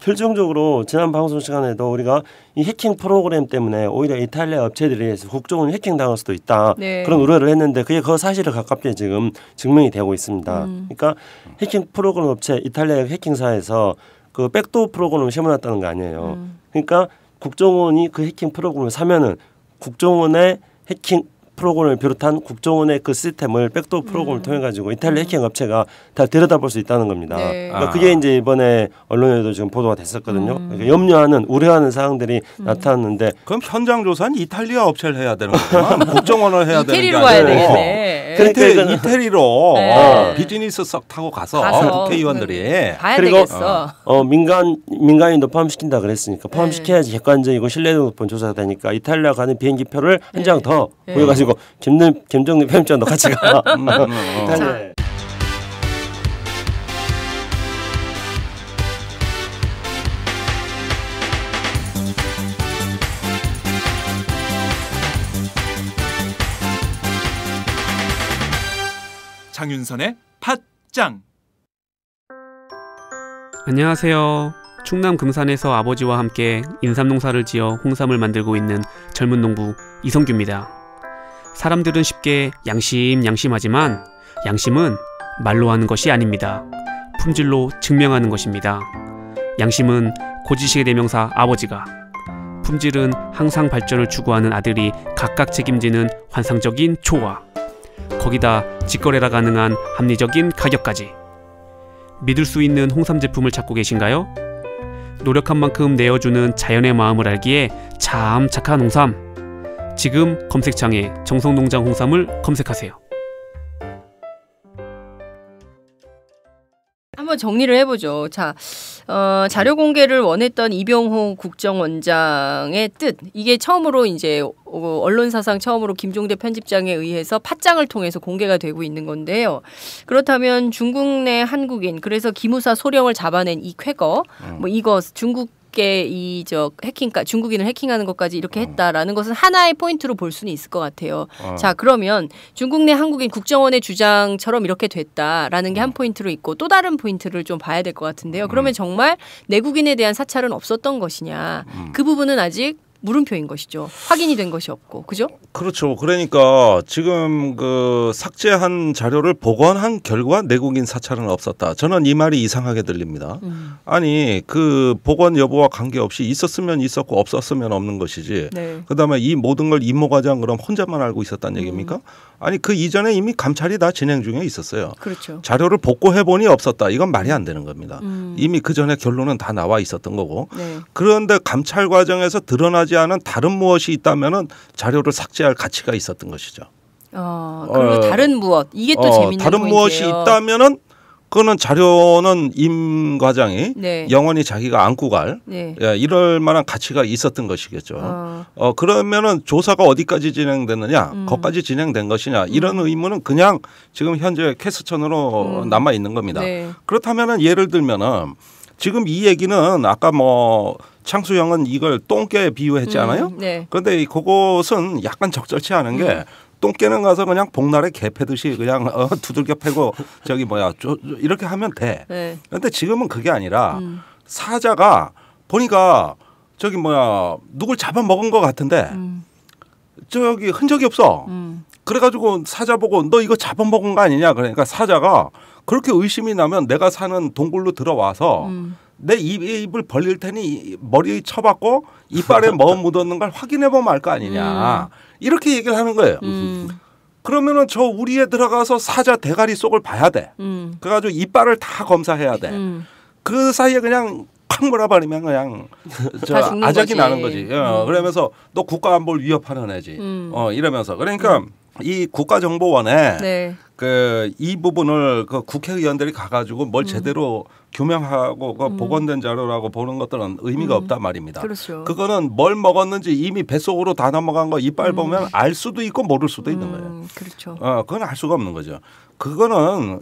Speaker 9: 결정적으로 지난 방송 시간에도 우리가 이 해킹 프로그램 때문에 오히려 이탈리아 업체들이 국정원이 해킹당할 수도 있다. 그런 우려를 했는데 그게 그 사실에 가깝게 지금 증명이 되고 있습니다. 그러니까 해킹 프로그램 업체 이탈리아 해킹사에서 그 백도어 프로그램을 심어놨다는 거 아니에요. 그러니까 국정원이 그 해킹 프로그램을 사면은 국정원의 해킹 프로그램을 비롯한 국정원의 그 시스템을 백도어 프로그램을 통해 가지고 이탈리아 해킹 업체가 다 들여다볼 수 있다는 겁니다.
Speaker 8: 네.
Speaker 9: 그러니까 그게 이제 이번에 언론에도 지금 보도가 됐었거든요. 그러니까 염려하는 우려하는 사항들이 나타났는데
Speaker 10: 그럼 현장 조사는 이탈리아 업체를 해야 되는 거구나. 국정원을 해야 되는 게
Speaker 8: 이태리로 가야
Speaker 10: 아니고.
Speaker 8: 되겠네.
Speaker 9: 그러니까
Speaker 10: 이태리로
Speaker 8: 네.
Speaker 10: 비즈니스 석 타고 가서
Speaker 8: 가서
Speaker 10: 국회의원들이
Speaker 8: 봐야
Speaker 9: 그리고
Speaker 8: 되겠어.
Speaker 9: 민간인도 포함시킨다 그랬으니까 포함시켜야지 객관적이고 신뢰도 높은 조사가 되니까 이탈리아 가는 비행기표를 한 장 더 보여가지고 김정일 편집장도 같이 가. 이탈리아에.
Speaker 1: 장윤선의 팟짱.
Speaker 11: 안녕하세요. 충남 금산에서 아버지와 함께 인삼농사를 지어 홍삼을 만들고 있는 젊은 농부 이성규입니다. 사람들은 쉽게 양심하지만 양심은 말로 하는 것이 아닙니다. 품질로 증명하는 것입니다. 양심은 고지식의 대명사 아버지가, 품질은 항상 발전을 추구하는 아들이 각각 책임지는 환상적인 조화, 거기다 직거래가 가능한 합리적인 가격까지. 믿을 수 있는 홍삼 제품을 찾고 계신가요? 노력한 만큼 내어주는 자연의 마음을 알기에 참 착한 홍삼. 지금 검색창에 정성농장 홍삼을 검색하세요.
Speaker 8: 한번 정리를 해보죠. 자, 자료 공개를 원했던 이병호 국정원장의 뜻, 이게 처음으로 이제 언론사상 처음으로 김종대 편집장에 의해서 팟짱을 통해서 공개가 되고 있는 건데요. 그렇다면 중국 내 한국인, 그래서 기무사 소령을 잡아낸 이 쾌거, 뭐 이거 중국의 중국인을 해킹하는 것까지 이렇게 했다라는 것은 하나의 포인트로 볼 수는 있을 것 같아요. 자, 그러면 중국 내 한국인 국정원의 주장처럼 이렇게 됐다라는 게 한 포인트로 있고, 또 다른 포인트를 좀 봐야 될 것 같은데요. 그러면 정말 내국인에 대한 사찰은 없었던 것이냐? 그 부분은 아직 물음표인 것이죠. 확인이 된 것이 없고, 그죠?
Speaker 10: 그렇죠. 그러니까 지금 그 삭제한 자료를 복원한 결과 내국인 사찰은 없었다. 저는 이 말이 이상하게 들립니다. 아니 그 복원 여부와 관계없이 있었으면 있었고 없었으면 없는 것이지.
Speaker 8: 네.
Speaker 10: 그다음에 이 모든 걸 이모 과장 그럼 혼자만 알고 있었다는 얘기입니까? 아니 그 이전에 이미 감찰이 다 진행 중에 있었어요.
Speaker 8: 그렇죠.
Speaker 10: 자료를 복구해 보니 없었다. 이건 말이 안 되는 겁니다. 이미 그 전에 결론은 다 나와 있었던 거고.
Speaker 8: 네.
Speaker 10: 그런데 감찰 과정에서 드러나지 않은 다른 무엇이 있다면은 자료를 삭제할 가치가 있었던 것이죠.
Speaker 8: 그리고 다른 무엇, 이게 또 재밌는
Speaker 10: 다른
Speaker 8: 포인트예요.
Speaker 10: 무엇이 있다면은 그거는 자료는 임 과장이
Speaker 8: 네.
Speaker 10: 영원히 자기가 안고 갈
Speaker 8: 네.
Speaker 10: 이럴 만한 가치가 있었던 것이겠죠. 그러면은 조사가 어디까지 진행됐느냐, 거기까지 진행된 것이냐, 이런 의문은 그냥 지금 현재 캐스천으로 남아 있는 겁니다.
Speaker 8: 네.
Speaker 10: 그렇다면은 예를 들면은 지금 이 얘기는 아까 뭐 창수형은 이걸 똥개 비유했지 않아요?
Speaker 8: 네.
Speaker 10: 그런데 그것은 약간 적절치 않은 게 똥개는 가서 그냥 복날에 개 패듯이 그냥 두들겨 패고 저기 뭐야 이렇게 하면 돼.
Speaker 8: 네.
Speaker 10: 그런데 지금은 그게 아니라 사자가 보니까 저기 뭐야 누굴 잡아먹은 것 같은데 저기 흔적이 없어. 그래가지고 사자 보고 너 이거 잡아먹은 거 아니냐. 그러니까 사자가 그렇게 의심이 나면 내가 사는 동굴로 들어와서 내 입을 벌릴 테니 머리 쳐박고 이빨에 뭐 묻었는 걸 확인해보면 알 거 아니냐. 이렇게 얘기를 하는 거예요. 그러면은 저 우리에 들어가서 사자 대가리 속을 봐야 돼. 그래가지고 이빨을 다 검사해야 돼. 그 사이에 그냥 콱 몰아버리면 그냥 아작이 나는 거지. 그러면서 너 국가 안보를 위협하는 애지. 이러면서 그러니까 이 국가정보원에
Speaker 8: 네.
Speaker 10: 이 부분을 국회의원들이 가가지고 뭘 제대로 규명하고 복원된 자료라고 보는 것들은 의미가 없단 말입니다.
Speaker 8: 그렇죠.
Speaker 10: 그거는 뭘 먹었는지 이미 뱃속으로 다 넘어간 거 이빨 보면 알 수도 있고 모를 수도 있는 거예요.
Speaker 8: 그렇죠.
Speaker 10: 그건 알 수가 없는 거죠.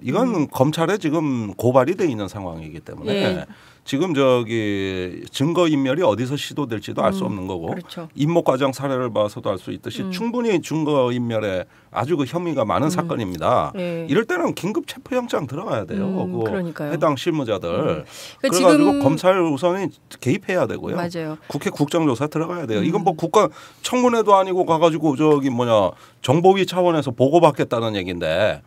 Speaker 10: 이건 검찰에 지금 고발이 돼 있는 상황이기 때문에
Speaker 8: 예.
Speaker 10: 지금 저기 증거인멸이 어디서 시도될지도 알 수 없는 거고
Speaker 8: 그렇죠.
Speaker 10: 임목과장 사례를 봐서도 알 수 있듯이 충분히 증거인멸에 아주 그 혐의가 많은 사건입니다.
Speaker 8: 예.
Speaker 10: 이럴 때는 긴급 체포영장 들어가야 돼요.
Speaker 8: 그러니까요.
Speaker 10: 해당 실무자들.
Speaker 8: 그러니까
Speaker 10: 그래가지고
Speaker 8: 지금
Speaker 10: 검찰 우선이 개입해야 되고요.
Speaker 8: 맞아요.
Speaker 10: 국회 국정조사 들어가야 돼요. 이건 뭐 국가 청문회도 아니고 가가지고 저기 뭐냐 정보위 차원에서 보고받겠다는 얘기인데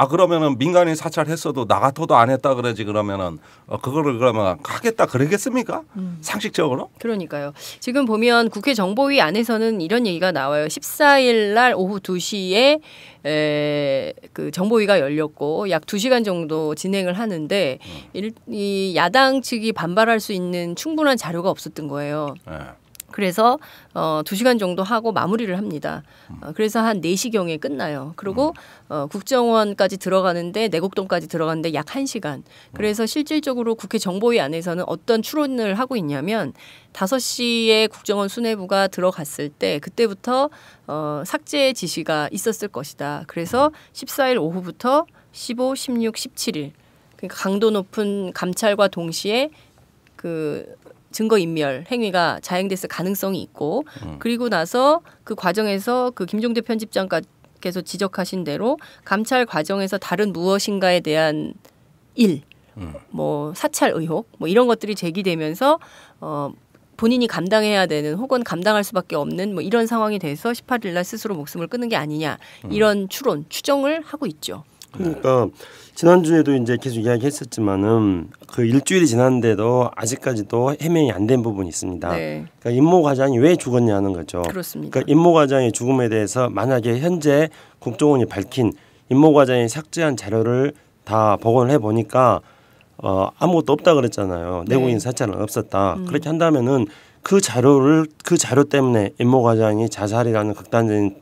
Speaker 10: 그러면은 민간인 사찰했어도 나 같아도 안 했다 그러지 그러면은 그거를 그러면 하겠다 그러겠습니까? 상식적으로?
Speaker 8: 그러니까요. 지금 보면 국회 정보위 안에서는 이런 얘기가 나와요. 14일 날 오후 2시에 그 정보위가 열렸고 약 2시간 정도 진행을 하는데 이 야당 측이 반발할 수 있는 충분한 자료가 없었던 거예요. 그래서 2시간 정도 하고 마무리를 합니다. 그래서 한 4시경에 끝나요. 그리고 국정원까지 들어가는데 내곡동까지 들어가는데 약 1시간. 그래서 실질적으로 국회 정보위 안에서는 어떤 추론을 하고 있냐면 5시에 국정원 수뇌부가 들어갔을 때 그때부터 삭제 지시가 있었을 것이다. 그래서 14일 오후부터 15, 16, 17일 그러니까 강도 높은 감찰과 동시에 그 증거인멸 행위가 자행됐을 가능성이 있고 그리고 나서 그 과정에서 그 김종대 편집장께서 지적하신 대로 감찰 과정에서 다른 무엇인가에 대한 뭐 사찰 의혹 뭐 이런 것들이 제기되면서 본인이 감당해야 되는 혹은 감당할 수밖에 없는 뭐 이런 상황이 돼서 18일 날 스스로 목숨을 끊는 게 아니냐 이런 추정을 하고 있죠.
Speaker 9: 그러니까 지난주에도 이제 계속 이야기했었지만은 그 일주일이 지났는데도 아직까지도 해명이 안 된 부분이 있습니다.
Speaker 8: 네.
Speaker 9: 그러니까 임모 과장이 왜 죽었냐는 거죠.
Speaker 8: 그렇습니다.
Speaker 9: 그러니까 임모 과장의 죽음에 대해서 만약에 현재 국정원이 밝힌 임모 과장이 삭제한 자료를 다 복원을 해 보니까 아무것도 없다 그랬잖아요. 내국인 사찰은 없었다. 그렇게 한다면은 그 자료 때문에 임모 과장이 자살이라는 극단적인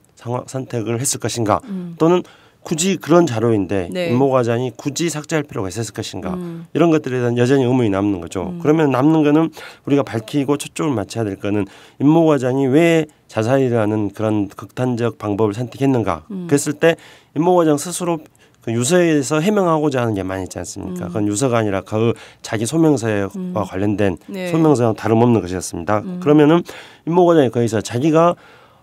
Speaker 9: 선택을 했을 것인가 또는 굳이 그런 자료인데 임모 과장이 굳이 삭제할 필요가 있었을 것인가 이런 것들에 대한 여전히 의문이 남는 거죠. 그러면 남는 거는 우리가 밝히고 초점을 맞춰야 될 거는 임모 과장이 왜 자살이라는 그런 극단적 방법을 선택했는가. 그랬을 때 임모 과장 스스로 그 유서에서 해명하고자 하는 게 많이 있지 않습니까? 그건 유서가 아니라 그 자기 소명서와 관련된 소명서랑 다름없는 것이었습니다. 그러면은 임모 과장이 거기서 자기가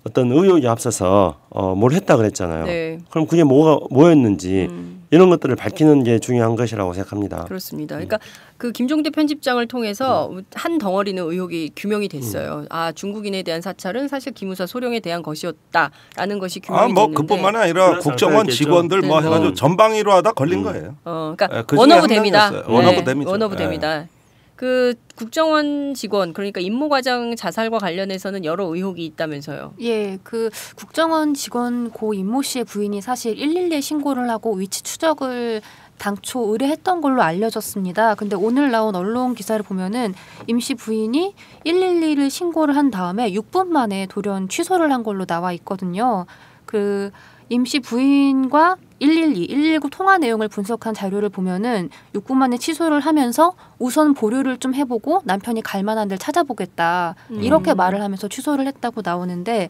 Speaker 9: 어떤 의혹이 앞서서 뭘 했다 그랬잖아요.
Speaker 8: 네.
Speaker 9: 그럼 그게 뭐였는지 이런 것들을 밝히는 게 중요한 것이라고 생각합니다.
Speaker 8: 그렇습니다. 그러니까 그 김종대 편집장을 통해서 한 덩어리는 의혹이 규명이 됐어요. 중국인에 대한 사찰은 사실 기무사 소령에 대한 것이었다라는 것이 규명이 됐는데.
Speaker 10: 그뿐만 아니라 국정원 직원들 뭐 해가지고 전방위로 하다 걸린 거예요.
Speaker 8: 그러니까 원오브 됩니다.
Speaker 10: 원오브 됩니다.
Speaker 8: 원오브 됩니다. 그 국정원 직원 그러니까 임모 과장 자살과 관련해서는 여러 의혹이 있다면서요.
Speaker 4: 예, 그 국정원 직원 고 임모 씨의 부인이 사실 112에 신고를 하고 위치 추적을 당초 의뢰했던 걸로 알려졌습니다. 근데 오늘 나온 언론 기사를 보면은 임 씨 부인이 112를 신고를 한 다음에 6분 만에 돌연 취소를 한 걸로 나와 있거든요. 그 임 씨 부인과 112, 119 통화 내용을 분석한 자료를 보면은 6분 만에 취소를 하면서 우선 보류를 좀 해보고 남편이 갈 만한 데를 찾아보겠다. 이렇게 말을 하면서 취소를 했다고 나오는데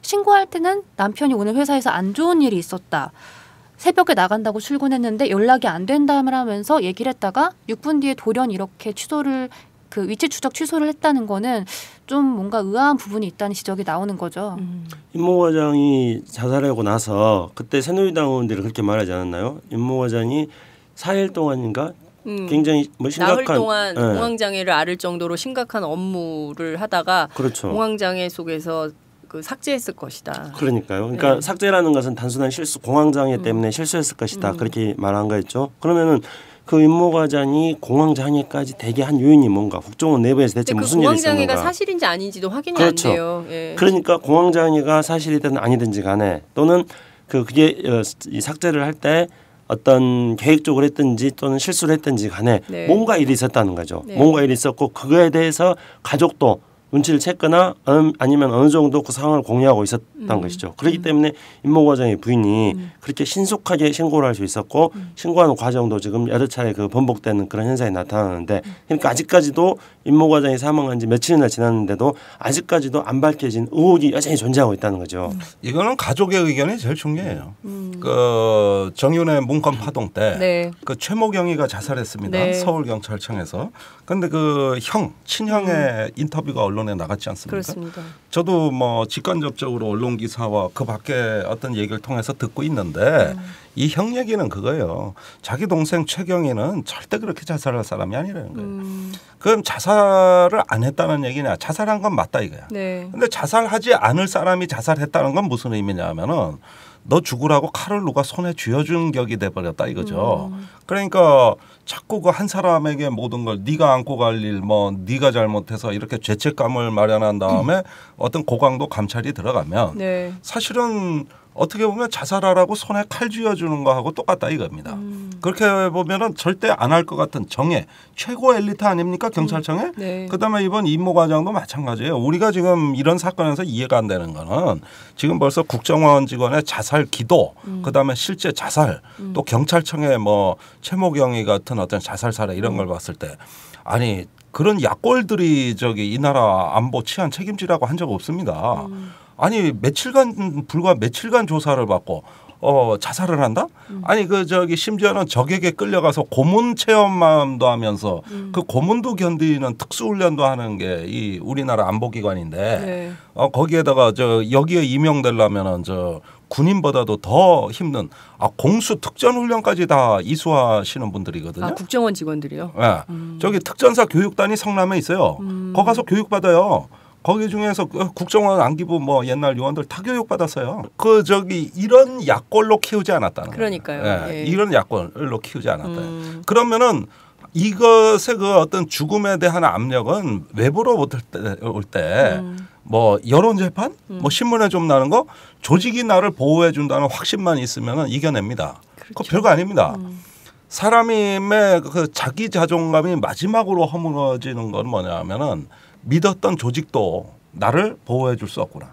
Speaker 4: 신고할 때는 남편이 오늘 회사에서 안 좋은 일이 있었다. 새벽에 나간다고 출근했는데 연락이 안 된다며 하면서 얘기를 했다가 6분 뒤에 돌연 이렇게 취소를 그 위치 추적 취소를 했다는 거는 좀 뭔가 의아한 부분이 있다는 지적이 나오는 거죠.
Speaker 9: 임모 과장이 자살하고 나서 그때 새누리당 의원들이 그렇게 말하지 않았나요? 임모 과장이 4일 동안인가 굉장히 뭐 심각한
Speaker 8: 나흘 동안 공황장애를 앓을 정도로 심각한 업무를 하다가
Speaker 9: 그렇죠.
Speaker 8: 공황장애 속에서 그 삭제했을 것이다.
Speaker 9: 그러니까요. 그러니까 삭제라는 것은 단순한 실수, 공황장애 때문에 실수했을 것이다. 그렇게 말한 거였죠. 그러면은 그 임모 과장이 공황장애까지 되게 한 요인이 뭔가 국정원 내부에서 대체 무슨 일이 있었는가.
Speaker 8: 공황장애가 사실인지 아닌지도 확인이
Speaker 9: 그렇죠.
Speaker 8: 안 돼요. 예.
Speaker 9: 그러니까 공황장애가 사실이든 아니든지 간에 또는 그게 이 삭제를 할 때 어떤 계획적으로 했든지 또는 실수를 했든지 간에 뭔가 일이 있었다는 거죠. 뭔가 일이 있었고 그거에 대해서 가족도 눈치를 챘거나 아니면 어느 정도 그 상황을 공유하고 있었던 것이죠. 그렇기 때문에 임모 과장의 부인이 그렇게 신속하게 신고를 할 수 있었고 신고하는 과정도 지금 여러 차례 그 번복되는 그런 현상이 나타나는데 그러니까 아직까지도 임모 과장이 사망한 지 며칠이나 지났는데도 아직까지도 안 밝혀진 의혹이 여전히 존재하고 있다는 거죠.
Speaker 10: 이거는 가족의 의견이 제일 중요해요. 그 정윤회 문건 파동 때 그 최모경이가 자살했습니다. 서울경찰청에서. 그런데 그 친형의 인터뷰가 언론에 나갔지 않습니까?
Speaker 8: 그렇습니다.
Speaker 10: 저도 뭐 직간접적으로 언론 기사와 그 밖에 어떤 얘기를 통해서 듣고 있는데 이 형 얘기는 그거예요. 자기 동생 최경희는 절대 그렇게 자살할 사람이 아니라는 거예요. 그럼 자살을 안 했다는 얘기냐? 자살한 건 맞다 이거야. 근데 자살하지 않을 사람이 자살했다는 건 무슨 의미냐 하면은 너 죽으라고 칼을 누가 손에 쥐어준 격이 돼버렸다 이거죠. 그러니까 자꾸 그 한 사람에게 모든 걸 네가 안고 갈 일 뭐 네가 잘못해서 이렇게 죄책감을 마련한 다음에 어떤 고강도 감찰이 들어가면
Speaker 8: 네.
Speaker 10: 사실은 어떻게 보면 자살하라고 손에 칼 쥐어주는 거하고 똑같다 이겁니다. 그렇게 보면은 절대 안 할 것 같은 정예 최고 엘리트 아닙니까 경찰청에?
Speaker 8: 네.
Speaker 10: 그다음에 이번 임모과장도 마찬가지예요. 우리가 지금 이런 사건에서 이해가 안 되는 거는 지금 벌써 국정원 직원의 자살 기도, 그다음에 실제 자살, 또 경찰청의 뭐 최모경이 같은 어떤 자살 사례 이런 걸 봤을 때 아니 그런 약골들이 저기 이 나라 안보 치안 책임지라고 한 적 없습니다. 아니 불과 며칠간 조사를 받고 자살을 한다? 아니 그 저기 심지어는 적에게 끌려가서 고문 체험도 하면서 그 고문도 견디는 특수훈련도 하는 게 이 우리나라 안보기관인데
Speaker 8: 네.
Speaker 10: 거기에다가 저 여기에 임용되려면은 저 군인보다도 더 힘든 공수 특전 훈련까지 다 이수하시는 분들이거든요.
Speaker 8: 국정원 직원들이요?
Speaker 10: 네. 저기 특전사 교육단이 성남에 있어요. 거기 가서 교육 받아요. 거기 중에서 국정원 안기부 뭐 옛날 요원들 다 교육 받았어요. 그 저기 이런 약골로 키우지 않았다는 거예요.
Speaker 8: 그러니까요.
Speaker 10: 네.
Speaker 8: 예.
Speaker 10: 이런 약골로 키우지 않았다. 그러면은 이것의 그 어떤 죽음에 대한 압력은 외부로 올 때 뭐 여론 재판, 뭐 신문에 좀 나는 거 조직이 나를 보호해 준다는 확신만 있으면은 이겨냅니다.
Speaker 8: 그렇죠.
Speaker 10: 그거 별거 아닙니다. 사람의 그 자기 자존감이 마지막으로 허물어지는 건 뭐냐면은 믿었던 조직도 나를 보호해 줄 수 없구나.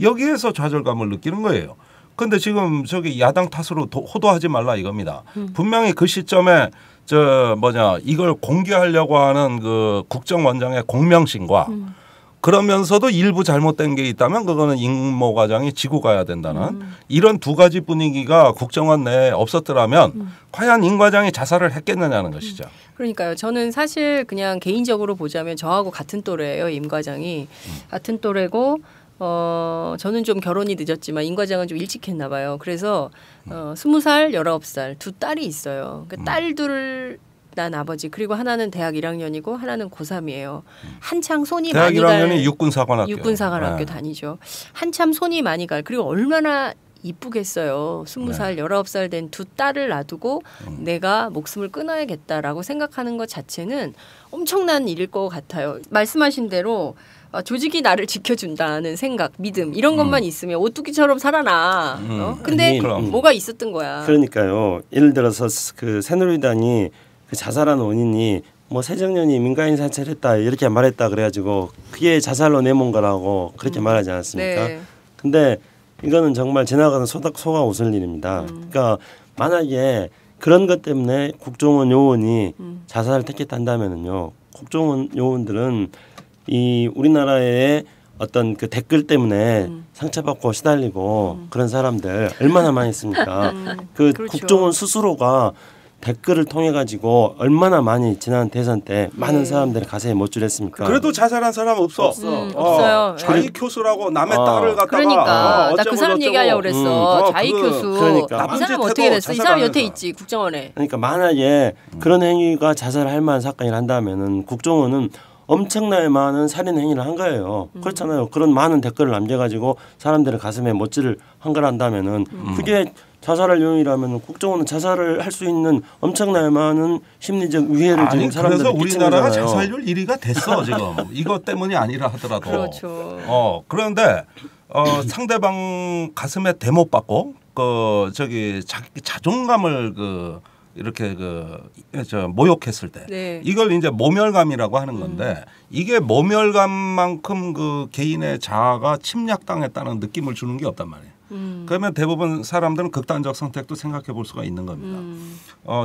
Speaker 10: 여기에서 좌절감을 느끼는 거예요. 그런데 지금 저기 야당 탓으로 호도하지 말라 이겁니다. 분명히 그 시점에 이걸 공개하려고 하는 그 국정원장의 공명심과 그러면서도 일부 잘못된 게 있다면 그거는 임모 과장이 지고 가야 된다는 이런 두 가지 분위기가 국정원 내에 없었더라면 과연 임 과장이 자살을 했겠느냐는 것이죠.
Speaker 8: 그러니까요. 저는 사실 그냥 개인적으로 보자면 저하고 같은 또래예요. 임 과장이. 같은 또래고 저는 좀 결혼이 늦었지만 임 과장은 좀 일찍 했나 봐요. 그래서 20살, 19살 두 딸이 있어요. 그 딸들 난 아버지 그리고 하나는 대학 1학년이고 하나는 고3이에요. 한창 손이 많이 갈
Speaker 10: 대학 1학년이 육군사관학교.
Speaker 8: 육군사관학교
Speaker 10: 네.
Speaker 8: 다니죠. 한참 손이 많이 갈 그리고 얼마나 이쁘겠어요. 20살, 19살 된 두 딸을 놔두고 내가 목숨을 끊어야겠다라고 생각하는 것 자체는 엄청난 일일 것 같아요. 말씀하신 대로 조직이 나를 지켜준다는 생각, 믿음 이런 것만 있으면 오뚜기처럼 살아나. 근데
Speaker 9: 아니,
Speaker 8: 뭐가 있었던 거야.
Speaker 9: 그러니까요. 예를 들어서 그 새누리당이 그 자살한 원인이 뭐 새정년이 민간인 사찰했다 이렇게 말했다 그래가지고 그게 자살로 내몬 거라고 그렇게 말하지 않았습니까?
Speaker 8: 네.
Speaker 9: 근데 이거는 정말 지나가는 소가 웃을 일입니다. 그러니까 만약에 그런 것 때문에 국정원 요원이 자살을 택했다면은요, 국정원 요원들은 이 우리나라의 어떤 그 댓글 때문에 상처받고 시달리고 그런 사람들 얼마나 많이 있습니까? 그
Speaker 8: 그렇죠.
Speaker 9: 국정원 스스로가 댓글을 통해 가지고 얼마나 많이 지난 대선 때 많은 사람들이 가슴에 못줄했습니까?
Speaker 10: 그래도 자살한 사람 없어.
Speaker 8: 없어요.
Speaker 10: 자이 교수라고 남의 딸을 갖다가
Speaker 8: 그러니까 나 그 사람 얘기하려고 그랬어. 자이 교수.
Speaker 9: 그러니까.
Speaker 8: 이 사람 어떻게 됐어? 이 사람 여태 있지 국정원에.
Speaker 9: 그러니까 만약에 그런 행위가 자살할 만한 사건이 한다면은 국정원은 엄청나게 많은 살인 행위를 한 거예요. 그렇잖아요. 그런 많은 댓글을 남겨가지고 사람들의 가슴에 못질을 한 거란다면은 그게 자살할 용이라면 국정원은 자살을 할 수 있는 엄청나게 많은 심리적 위해를 지금 사람들이
Speaker 10: 그래서 우리나라가
Speaker 9: 거잖아요.
Speaker 10: 자살률 1위가 됐어 지금. 이것 때문이 아니라 하더라도.
Speaker 8: 그렇죠.
Speaker 10: 그런데 상대방 가슴에 대못 받고 자기 자존감을 이렇게 모욕했을 때
Speaker 8: 네.
Speaker 10: 이걸 이제 모멸감이라고 하는 건데 이게 모멸감만큼 그 개인의 자아가 침략당했다는 느낌을 주는 게 없단 말이에요. 그러면 대부분 사람들은 극단적 선택도 생각해 볼 수가 있는 겁니다.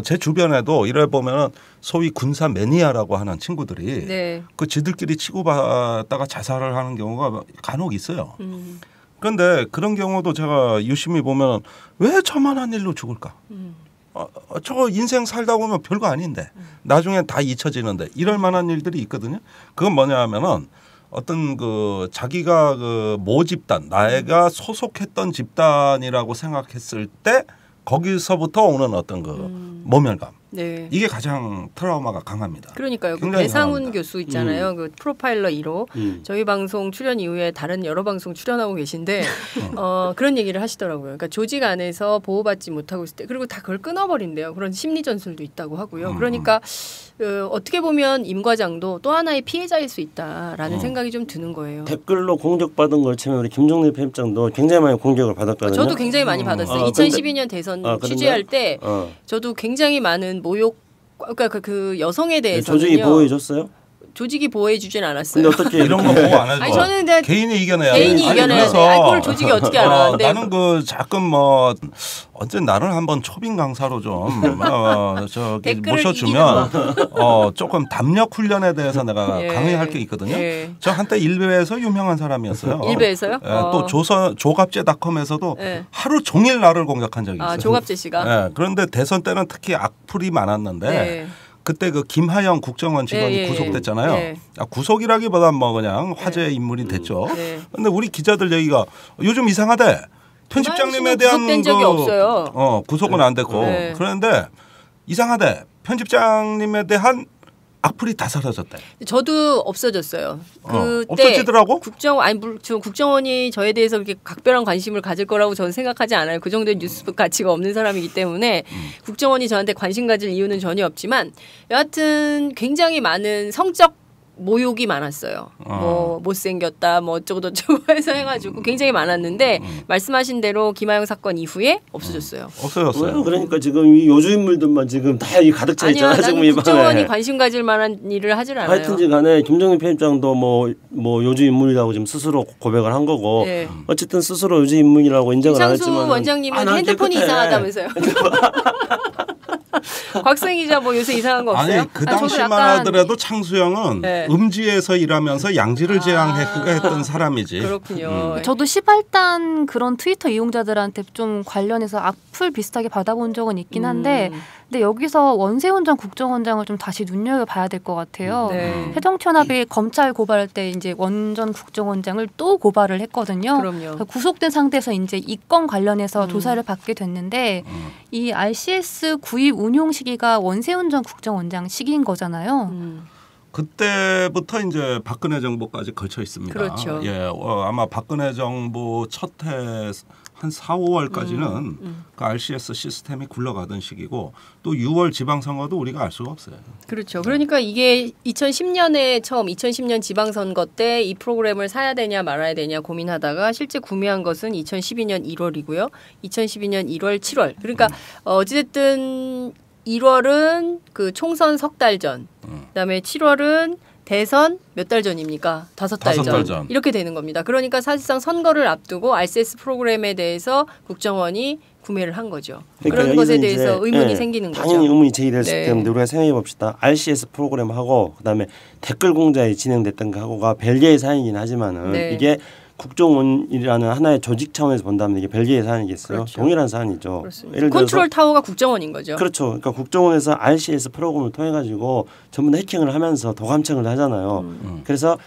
Speaker 10: 제 주변에도 이래 보면 소위 군사 매니아라고 하는 친구들이
Speaker 8: 네.
Speaker 10: 그 지들끼리 치고받다가 자살을 하는 경우가 간혹 있어요. 그런데 그런 경우도 제가 유심히 보면 왜 저만한 일로 죽을까? 저 인생 살다 보면 별거 아닌데 나중에 다 잊혀지는데 이럴 만한 일들이 있거든요. 그건 뭐냐 하면은 어떤 자기가 모 집단, 나이가 소속했던 집단이라고 생각했을 때 거기서부터 오는 어떤 모멸감.
Speaker 8: 네.
Speaker 10: 이게 가장 트라우마가 강합니다.
Speaker 8: 그러니까요. 그
Speaker 10: 굉장히
Speaker 8: 배상훈
Speaker 10: 강합니다.
Speaker 8: 교수 있잖아요. 그 프로파일러 1호. 저희 방송 출연 이후에 다른 여러 방송 출연하고 계신데 그런 얘기를 하시더라고요. 그러니까 조직 안에서 보호받지 못하고 있을 때 그리고 다 그걸 끊어버린대요. 그런 심리 전술도 있다고 하고요. 그러니까 어떻게 보면 임 과장도 또 하나의 피해자일 수 있다라는 생각이 좀 드는 거예요.
Speaker 9: 댓글로 공격받은 걸 치면 우리 김종대 편집장도 굉장히 많이 공격을 받았거든요.
Speaker 8: 저도 굉장히 많이 받았어요. 2012년 대선 취재할 때 저도 굉장히 많은 모욕, 그러니까 그 여성에 대해서는요.
Speaker 9: 조직이 보호해 줬어요?
Speaker 8: 조직이 보호해주진 않았어요.
Speaker 9: 근데 어떻게
Speaker 10: 이런 거 보호 안 해줘?
Speaker 8: 아니 저는
Speaker 10: 개인이 이겨내야
Speaker 8: 개인이 이겨내야 돼. 아니, 그걸 조직이 어떻게 알아?
Speaker 10: 나는 그 가끔 뭐 언제 나를 한번 초빙 강사로 좀 저기 모셔주면 조금 담력 훈련에 대해서 내가 강의할 게 있거든요. 저 한때 일베에서 유명한 사람이었어요.
Speaker 8: 일베에서요?
Speaker 10: 또 조갑제닷컴에서도 하루 종일 나를 공격한 적이 있어요.
Speaker 8: 조갑제 씨가.
Speaker 10: 그런데 대선 때는 특히 악플이 많았는데. 그때 그 김하영 국정원 직원이 구속됐잖아요. 구속이라기보다 뭐 그냥 화제 인물이 됐죠. 근데 우리 기자들 얘기가 요즘 이상하대. 편집장님에 대한
Speaker 8: 구속된 적이 없어요.
Speaker 10: 구속은 안 됐고 그런데 이상하대. 편집장님에 대한 악플이 다 사라졌대.
Speaker 8: 저도 없어졌어요. 그때
Speaker 10: 없어지더라고?
Speaker 8: 국정원이 저에 대해서 그렇게 각별한 관심을 가질 거라고 저는 생각하지 않아요. 그 정도의 뉴스 가치가 없는 사람이기 때문에 국정원이 저한테 관심 가질 이유는 전혀 없지만 여하튼 굉장히 많은 성적 모욕이 많았어요. 뭐 못생겼다, 뭐 어쩌고 저쩌고 해서 해가지고 굉장히 많았는데 말씀하신 대로 김하영 사건 이후에 없어졌어요.
Speaker 10: 없어졌어요.
Speaker 9: 그러니까 지금 이 요주 인물들만 지금 다 이 가득 차 있잖아요.
Speaker 8: 아니요, 나는 국정원이 관심 가질 만한 일을 하질 않아요.
Speaker 9: 하여튼간에 김정일 편집장도 뭐 요주 인물이라고 지금 스스로 고백을 한 거고 어쨌든 스스로 요주 인물이라고 인정을 안 했지만
Speaker 8: 이창수 원장님은 핸드폰이 이상하다면서요. 곽수행 기자 뭐 요새 이상한 거 없어요?
Speaker 10: 아니 그 당시만 하더라도 창수영은 음지에서 일하면서 양지를 지향했던 사람이지.
Speaker 8: 그렇군요.
Speaker 4: 저도 시발단 그런 트위터 이용자들한테 좀 관련해서 악플 비슷하게 받아본 적은 있긴 한데 근데 여기서 원세훈 전 국정원장을 좀 다시 눈여겨봐야 될 것 같아요. 해정천합이 검찰 고발할 때 이제 원 전 국정원장을 또 고발을 했거든요.
Speaker 8: 그럼요.
Speaker 4: 구속된 상태에서 이제 이 건 관련해서 조사를 받게 됐는데 이 RCS 구입 운용 시기가 원세훈 전 국정원장 시기인 거잖아요.
Speaker 10: 그때부터 이제 박근혜 정부까지 걸쳐 있습니다.
Speaker 8: 그렇죠.
Speaker 10: 아마 박근혜 정부 첫 해 한 4, 5월까지는 그 RCS 시스템이 굴러가던 시기고 또 6월 지방선거도 우리가 알 수가 없어요.
Speaker 8: 그렇죠. 그러니까 이게 2010년에 처음 2010년 지방선거 때 이 프로그램을 사야 되냐 말아야 되냐 고민하다가 실제 구매한 것은 2012년 1월이고요. 2012년 1월, 7월. 그러니까 어찌됐든 1월은 그 총선 석 달 전, 그다음에 7월은 대선 몇 달 전입니까? 5달 전. 이렇게 되는 겁니다. 그러니까 사실상 선거를 앞두고 RCS 프로그램에 대해서 국정원이 구매를 한 거죠. 그러니까 그런 것에 대해서 의문이 생기는 거죠.
Speaker 9: 당연히 의문이 제기됐을 때문에 우리가 생각해 봅시다. RCS 프로그램하고 그다음에 댓글 공작이 진행됐던 거하고가 별개의 사안이긴 하지만은 이게 국정원이라는 하나의 조직 차원에서 본다면 이게 별개의 사안이겠어요.
Speaker 8: 그렇죠.
Speaker 9: 동일한 사안이죠.
Speaker 8: 예를 들어서 컨트롤 타워가 국정원인 거죠.
Speaker 9: 그렇죠. 그러니까 국정원에서 RCS 프로그램을 통해 가지고 전부 다 해킹을 하면서 도감청을 하잖아요. 그래서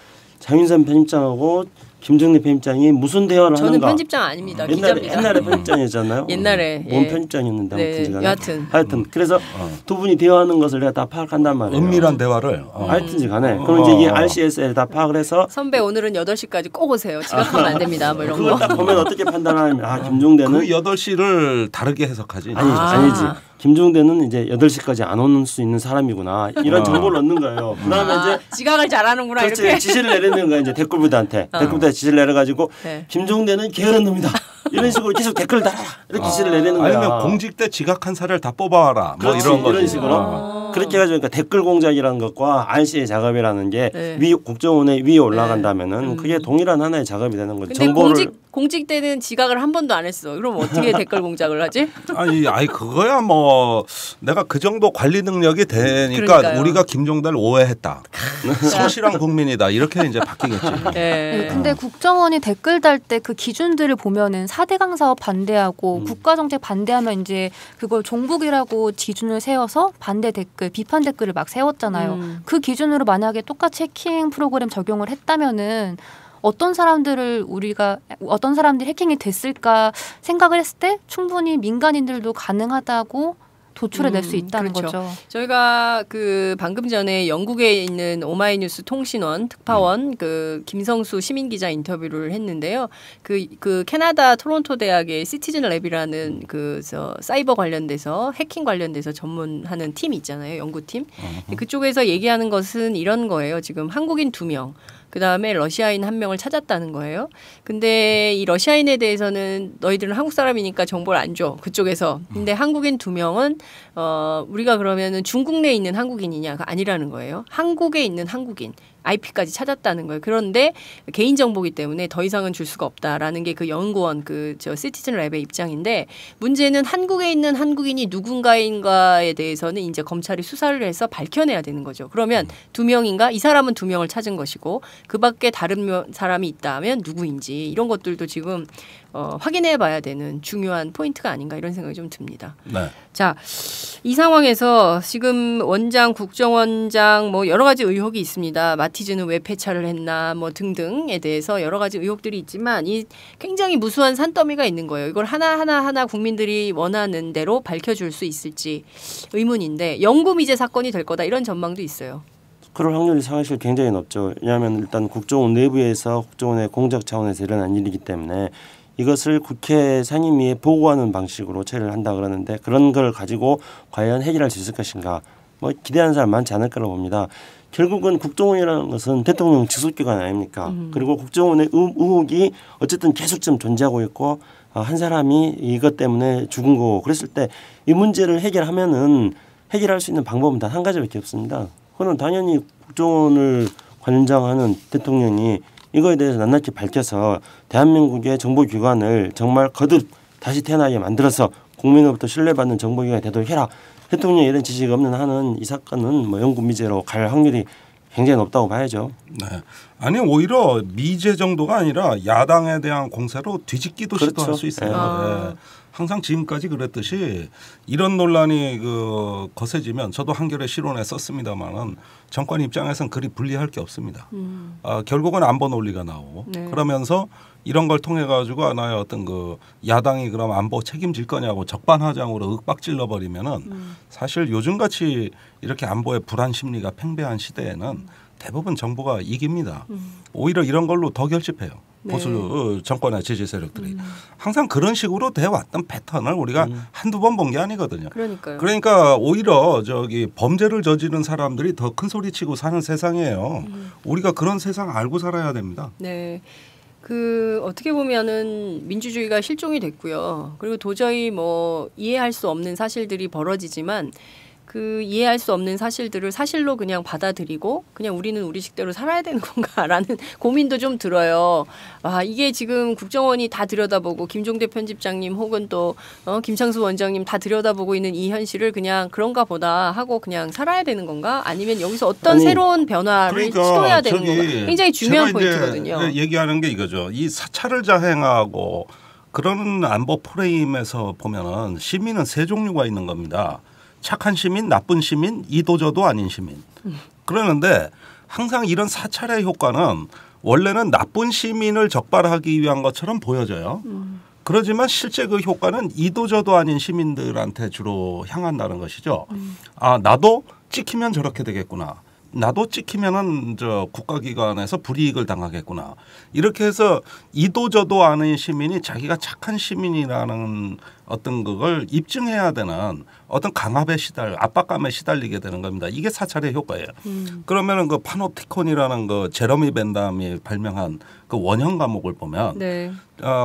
Speaker 9: 장윤선 편집장하고 김정리 편집장이 무슨 대화를 하는가?
Speaker 8: 저는 편집장 아닙니다. 기자입니다.
Speaker 9: 옛날에 편집장이었잖아요.
Speaker 8: 옛날에
Speaker 9: 뭔 편집장이었는데
Speaker 8: 여하튼
Speaker 9: 그래서 두 분이 대화하는 것을 내가 다 파악한단 말이에요.
Speaker 10: 은밀한 대화를.
Speaker 9: 하여튼간에 그럼 이제 이게 RCS에 다 파악을 해서
Speaker 8: 선배 오늘은 8시까지 꼭 오세요. 지각하면 안 됩니다. 뭐 이런 거.
Speaker 9: 그걸 딱 보면 어떻게 판단하냐면 김종대는
Speaker 10: 그 8시를 다르게 해석하지.
Speaker 9: 아니지. 김종대는 이제 8시까지 안 오는 수 있는 사람이구나. 이런 정보를 얻는 거예요. 그다음에 이제
Speaker 8: 지각을 잘하는구나.
Speaker 9: 그렇지,
Speaker 8: 이렇게. 지시를
Speaker 9: 내리는 거야. 이제 댓글부들한테. 댓글부들 지시를 내려가지고 김종대는 게으른 놈이다. 이런 식으로 계속 댓글을 달아라. 이렇게 지시를 내리는 거야.
Speaker 10: 아니면 공직 때 지각한 사례를 다 뽑아와라. 뭐 이런
Speaker 9: 식으로. 그렇게 해가지고 그러니까 댓글 공작이라는 것과 RC의 작업이라는 게 국정원의 위에 올라간다면은 그게 동일한 하나의 작업이 되는 거죠.
Speaker 8: 근데 공직 때는 지각을 한 번도 안 했어. 그럼 어떻게 댓글 공작을 하지?
Speaker 10: 아니 그거야 뭐 내가 그 정도 관리 능력이 되니까
Speaker 8: 그러니까요.
Speaker 10: 우리가 김종대를 오해했다. 성실한 국민이다. 이렇게 이제 바뀌겠지.
Speaker 4: 근데 국정원이 댓글 달 때 그 기준들을 보면은 4대강 사업 반대하고 국가정책 반대하면 이제 그걸 종북이라고 기준을 세워서 반대 댓글, 비판 댓글을 막 세웠잖아요. 그 기준으로 만약에 똑같이 해킹 프로그램 적용을 했다면은 어떤 사람들이 해킹이 됐을까 생각을 했을 때 충분히 민간인들도 가능하다고 도출해낼 수 있다는
Speaker 8: 그렇죠.
Speaker 4: 거죠.
Speaker 8: 저희가 그 방금 전에 영국에 있는 오마이뉴스 통신원 특파원 그 김성수 시민기자 인터뷰를 했는데요. 그 캐나다 토론토 대학의 시티즌 랩이라는 그 사이버 관련돼서 해킹 관련돼서 전문하는 팀이 있잖아요. 연구팀. 그쪽에서 얘기하는 것은 이런 거예요. 지금 한국인 2명. 그다음에 러시아인 1명을 찾았다는 거예요. 근데 이 러시아인에 대해서는 너희들은 한국 사람이니까 정보를 안 줘. 그쪽에서. 근데 한국인 2명은 우리가 그러면은 중국 내에 있는 한국인이냐가 아니라는 거예요. 한국에 있는 한국인. IP까지 찾았다는 거예요. 그런데 개인정보기 때문에 더 이상은 줄 수가 없다라는 게 그 연구원 저 시티즌 랩의 입장인데 문제는 한국에 있는 한국인이 누군가인가에 대해서는 이제 검찰이 수사를 해서 밝혀내야 되는 거죠. 그러면 2명인가? 이 사람은 2명을 찾은 것이고 그 밖에 다른 사람이 있다면 누구인지 이런 것들도 지금 확인해 봐야 되는 중요한 포인트가 아닌가 이런 생각이 좀 듭니다.
Speaker 10: 네.
Speaker 8: 자, 이 상황에서 지금 원장, 국정원장 뭐 여러 가지 의혹이 있습니다. 마티즈는 왜 폐차를 했나 뭐 등등에 대해서 여러 가지 의혹들이 있지만 이 굉장히 무수한 산더미가 있는 거예요. 이걸 하나하나 국민들이 원하는 대로 밝혀줄 수 있을지 의문인데 영구미제 사건이 될 거다 이런 전망도 있어요.
Speaker 9: 그럴 확률이 사실 굉장히 높죠. 왜냐하면 일단 국정원 내부에서 국정원의 공작 차원에서 일어난 일이기 때문에 이것을 국회 상임위에 보고하는 방식으로 처리를 한다 그러는데 그런 걸 가지고 과연 해결할 수 있을 것인가 뭐 기대하는 사람 많지 않을 거라고 봅니다. 결국은 국정원이라는 것은 대통령 직속기관 아닙니까? 그리고 국정원의 의혹이 어쨌든 계속 좀 존재하고 있고 한 사람이 이것 때문에 죽은 거고 그랬을 때 이 문제를 해결하면은 해결할 수 있는 방법은 단 한 가지밖에 없습니다. 그건 당연히 국정원을 관장하는 대통령이 이거에 대해서 낱낱이 밝혀서 대한민국의 정보기관을 정말 거듭 다시 태어나게 만들어서 국민으로부터 신뢰받는 정보기관이 되도록 해라. 대통령이 이런 지시가 없는 한은 이 사건은 뭐 영구미제로 갈 확률이 굉장히 높다고 봐야죠.
Speaker 10: 네. 아니 오히려 미제 정도가 아니라 야당에 대한 공세로 뒤집기도
Speaker 9: 그렇죠.
Speaker 10: 시도할 수 있어요. 네. 항상 지금까지 그랬듯이 이런 논란이 거세지면 저도 한겨레 실론에 썼습니다마는 정권 입장에서는 그리 불리할 게 없습니다. 결국은 안보 논리가 나오고
Speaker 8: 네.
Speaker 10: 그러면서 이런 걸 통해 가지고 하나의 어떤 야당이 그럼 안보 책임질 거냐고 적반하장으로 윽박질러 버리면은 사실 요즘같이 이렇게 안보의 불안 심리가 팽배한 시대에는 대부분 정부가 이깁니다. 오히려 이런 걸로 더 결집해요.
Speaker 8: 네.
Speaker 10: 보수 정권의 지지 세력들이 항상 그런 식으로 돼 왔던 패턴을 우리가 한두 번 본 게 아니거든요.
Speaker 8: 그러니까요.
Speaker 10: 그러니까 오히려 범죄를 저지른 사람들이 더 큰 소리 치고 사는 세상이에요. 우리가 그런 세상 알고 살아야 됩니다.
Speaker 8: 네. 어떻게 보면은 민주주의가 실종이 됐고요. 그리고 도저히 뭐 이해할 수 없는 사실들이 벌어지지만 이해할 수 없는 사실들을 사실로 그냥 받아들이고 그냥 우리는 우리 식대로 살아야 되는 건가라는 고민도 좀 들어요. 이게 지금 국정원이 다 들여다보고 김종대 편집장님 혹은 또 김창수 원장님 다 들여다보고 있는 이 현실을 그냥 그런가 보다 하고 그냥 살아야 되는 건가? 아니면 여기서 어떤 새로운 변화를 시도해야 되는 건가? 굉장히 중요한 포인트거든요.
Speaker 10: 얘기하는 게 이거죠. 이 사찰을 자행하고 그런 안보 프레임에서 보면은 시민은 세 종류가 있는 겁니다. 착한 시민, 나쁜 시민, 이도저도 아닌 시민. 그러는데 항상 이런 사찰의 효과는 원래는 나쁜 시민을 적발하기 위한 것처럼 보여져요. 그러지만 실제 그 효과는 이도저도 아닌 시민들한테 주로 향한다는 것이죠. 나도 찍히면 저렇게 되겠구나. 나도 찍히면은 국가기관에서 불이익을 당하겠구나. 이렇게 해서 이도저도 아닌 시민이 자기가 착한 시민이라는 어떤 그걸 입증해야 되는 어떤 강압에 압박감에 시달리게 되는 겁니다. 이게 사찰의 효과예요. 그러면은 파놉티콘이라는 제러미 벤담이 발명한 원형 과목을 보면
Speaker 8: 네.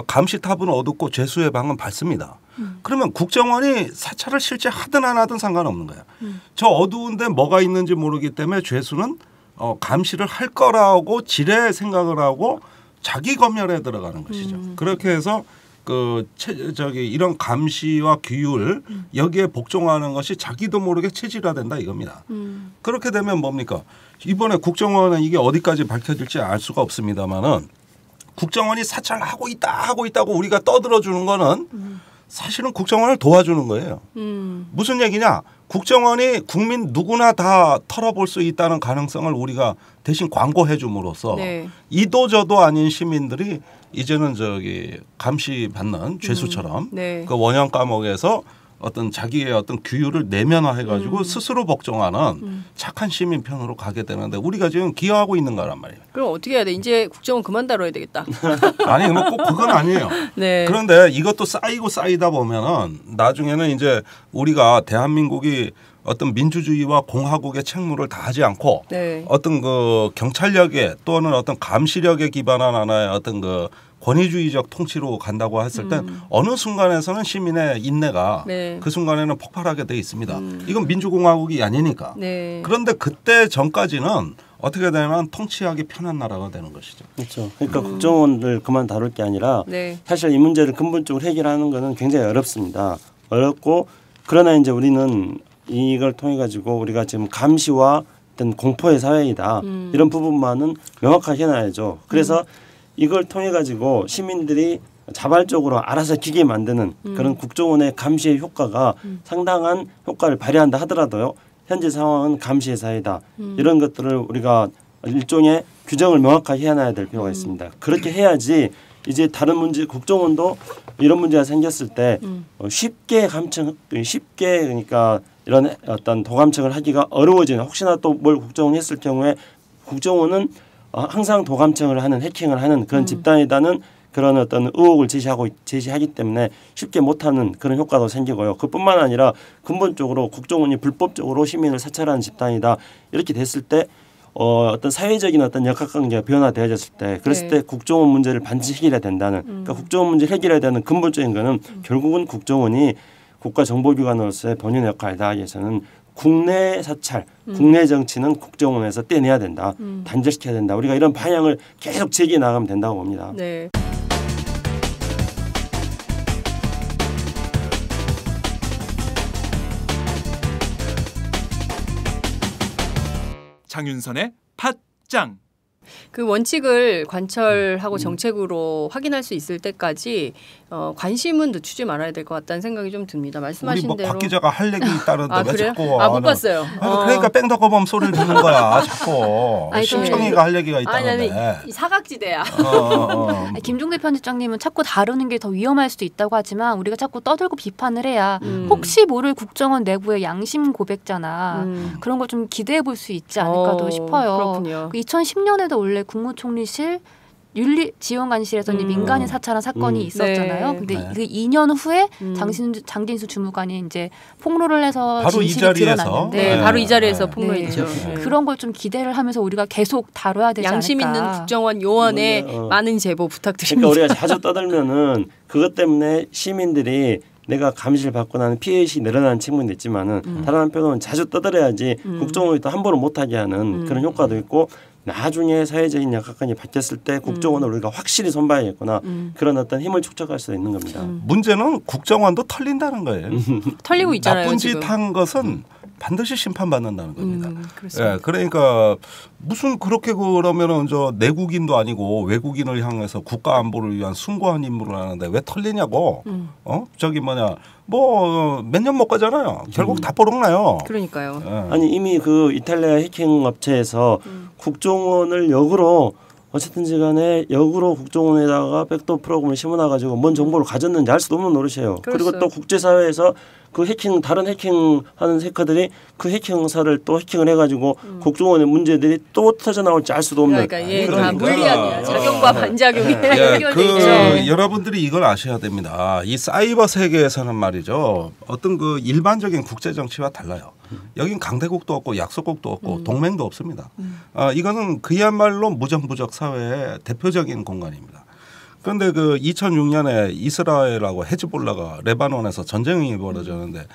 Speaker 10: 감시탑은 어둡고 죄수의 방은 밝습니다. 그러면 국정원이 사찰을 실제 하든 안 하든 상관없는 거예요. 저 어두운데 뭐가 있는지 모르기 때문에 죄수는 감시를 할 거라고 지레 생각을 하고 자기 검열에 들어가는 것이죠. 그렇게 해서 이런 감시와 규율 여기에 복종하는 것이 자기도 모르게 체질화된다 이겁니다. 그렇게 되면 뭡니까? 이번에 국정원은 이게 어디까지 밝혀질지 알 수가 없습니다만은 국정원이 사찰하고 있다고 우리가 떠들어주는 거는 사실은 국정원을 도와주는 거예요. 무슨 얘기냐? 국정원이 국민 누구나 다 털어볼 수 있다는 가능성을 우리가 대신 광고해 줌으로써
Speaker 8: 네.
Speaker 10: 이도저도 아닌 시민들이 이제는 감시받는 죄수처럼
Speaker 8: 네.
Speaker 10: 그 원형 감옥에서 어떤 자기의 어떤 규율을 내면화해가지고 스스로 복종하는 착한 시민 편으로 가게 되는데 우리가 지금 기여하고 있는 거란 말이에요.
Speaker 8: 그럼 어떻게 해야 돼? 이제 국정원 그만 다뤄야 되겠다.
Speaker 10: 아니 뭐 꼭 그건 아니에요.
Speaker 8: 네.
Speaker 10: 그런데 이것도 쌓이고 쌓이다 보면은 나중에는 이제 우리가 대한민국이 어떤 민주주의와 공화국의 책무를 다하지 않고
Speaker 8: 네.
Speaker 10: 어떤 그 경찰력에 또는 어떤 감시력에 기반한 하나의 어떤 그 권위주의적 통치로 간다고 했을 때 어느 순간에서는 시민의 인내가
Speaker 8: 네.
Speaker 10: 그 순간에는 폭발하게 돼 있습니다. 이건 민주공화국이 아니니까.
Speaker 8: 네.
Speaker 10: 그런데 그때 전까지는 어떻게 되면 통치하기 편한 나라가 되는 것이죠.
Speaker 9: 그렇죠. 그러니까 국정원을 그만 다룰 게 아니라
Speaker 8: 네.
Speaker 9: 사실 이 문제를 근본적으로 해결하는 것은 굉장히 어렵습니다. 어렵고 그러나 이제 우리는 이걸 통해 가지고 우리가 지금 감시와 어떤 공포의 사회이다 이런 부분만은 명확하게 해놔야죠. 그래서 이걸 통해 가지고 시민들이 자발적으로 알아서 기계 만드는 그런 국정원의 감시의 효과가 상당한 효과를 발휘한다 하더라도요. 현재 상황은 감시의 사회다. 이런 것들을 우리가 일종의 규정을 명확하게 해놔야 될 필요가 있습니다. 그렇게 해야지 이제 다른 문제 국정원도 이런 문제가 생겼을 때 쉽게 그러니까 이런 어떤 도감청을 하기가 어려워지는 혹시나 또 뭘 국정원이 했을 경우에 국정원은 항상 도감청을 하는 해킹을 하는 그런 집단이다는 그런 어떤 의혹을 제시하기 때문에 쉽게 못하는 그런 효과도 생기고요. 그뿐만 아니라 근본적으로 국정원이 불법적으로 시민을 사찰하는 집단이다 이렇게 됐을 때 어떤 사회적인 어떤 역학관계가 변화되어졌을 때 그랬을 때 국정원 문제를 반드시 해결해야 된다는 그러니까 국정원 문제를 해결해야 되는 근본적인 거는 결국은 국정원이 국가정보기관으로서의 본연의 역할을 다하기 위해서는 국내 사찰, 국내 정치는 국정원에서 떼내야 된다. 단절시켜야 된다. 우리가 이런 방향을 계속 제기해 나가면 된다고 봅니다.
Speaker 8: 네.
Speaker 1: 장윤선의 팟짱.
Speaker 8: 그 원칙을 관철하고 정책으로 확인할 수 있을 때까지 관심은 늦추지 말아야 될 것 같다는 생각이 좀 듭니다. 말씀하신
Speaker 10: 우리
Speaker 8: 대로.
Speaker 10: 박 기자가 할 얘기 있다는데 왜
Speaker 8: 그래요?
Speaker 10: 자꾸
Speaker 8: 못 봤어요.
Speaker 10: 그러니까 뺑덕거범 소리를 듣는 거야. 자꾸. 심청이가 할 얘기가 있다는데.
Speaker 8: 아니 사각지대야.
Speaker 4: 김종대 편집장님은 자꾸 다루는 게 더 위험할 수도 있다고 하지만 우리가 자꾸 떠들고 비판을 해야 혹시 모를 국정원 내부의 양심 고백자나 그런 걸 좀 기대해 볼 수 있지 않을까도 싶어요.
Speaker 8: 그렇군요.
Speaker 4: 2010년에도 원래 국무총리실 윤리지원관실에서 민간인 사찰한 사건이 있었잖아요.
Speaker 8: 네.
Speaker 4: 근데 그 2년 후에 장진수 주무관이 이제 폭로를 해서
Speaker 10: 바로
Speaker 4: 진실이 드러났는데
Speaker 8: 바로 이 자리에서 폭로했죠.
Speaker 4: 그런 걸 좀 기대를 하면서 우리가 계속 다뤄야 되지
Speaker 8: 양심
Speaker 4: 않을까.
Speaker 8: 있는 국정원 요원의 많은 제보 부탁드립니다.
Speaker 9: 그러니까 우리가 자주 떠들면은 그것 때문에 시민들이 내가 감시를 받고 나는 피해의식이 늘어나는 측면도 있지만은 다른 한편으로는 자주 떠들어야지 국정원이 또 함부로 못하게 하는 그런 효과도 있고 나중에 사회적인 역학관이 바뀌었을 때 국정원을 우리가 확실히 손봐야겠구나 그런 어떤 힘을 축적할 수 있는 겁니다.
Speaker 10: 문제는 국정원도 털린다는 거예요.
Speaker 8: 털리고 있잖아요.
Speaker 10: 나쁜 짓
Speaker 8: 지금.
Speaker 10: 한 것은 반드시 심판받는다는 겁니다. 예, 그러니까 무슨 그렇게 그러면은 저 내국인도 아니고 외국인을 향해서 국가 안보를 위한 숭고한 임무를 하는데 왜 털리냐고. 저기 뭐냐 뭐 몇 년 못 가잖아요. 결국 다 뽀록나요.
Speaker 8: 그러니까요.
Speaker 10: 예.
Speaker 9: 아니 이미 그 이탈리아 해킹 업체에서 국정원을 역으로 어쨌든지 간에 역으로 국정원에다가 백도어 프로그램을 심어놔가지고 뭔 정보를 가졌는지 알 수도 없는 노릇이에요.
Speaker 8: 그렇죠.
Speaker 9: 그리고 또 국제사회에서 그 다른 해킹하는 해커들이 그 해킹사를 또 해킹을 해가지고 국정원의 문제들이 또 터져나올지 알 수도 없는.
Speaker 8: 그러니까 얘 다 물리학이야. 작용과 반작용이 연결돼 있죠.
Speaker 10: 여러분들이 이걸 아셔야 됩니다. 이 사이버 세계에서는 말이죠. 어떤 그 일반적인 국제 정치와 달라요. 여긴 강대국도 없고 약소국도 없고 동맹도 없습니다. 이거는 그야말로 무정부적 사회의 대표적인 공간입니다. 그런데 그 2006년에 이스라엘하고 헤즈볼라가 레바논에서 전쟁이 벌어졌는데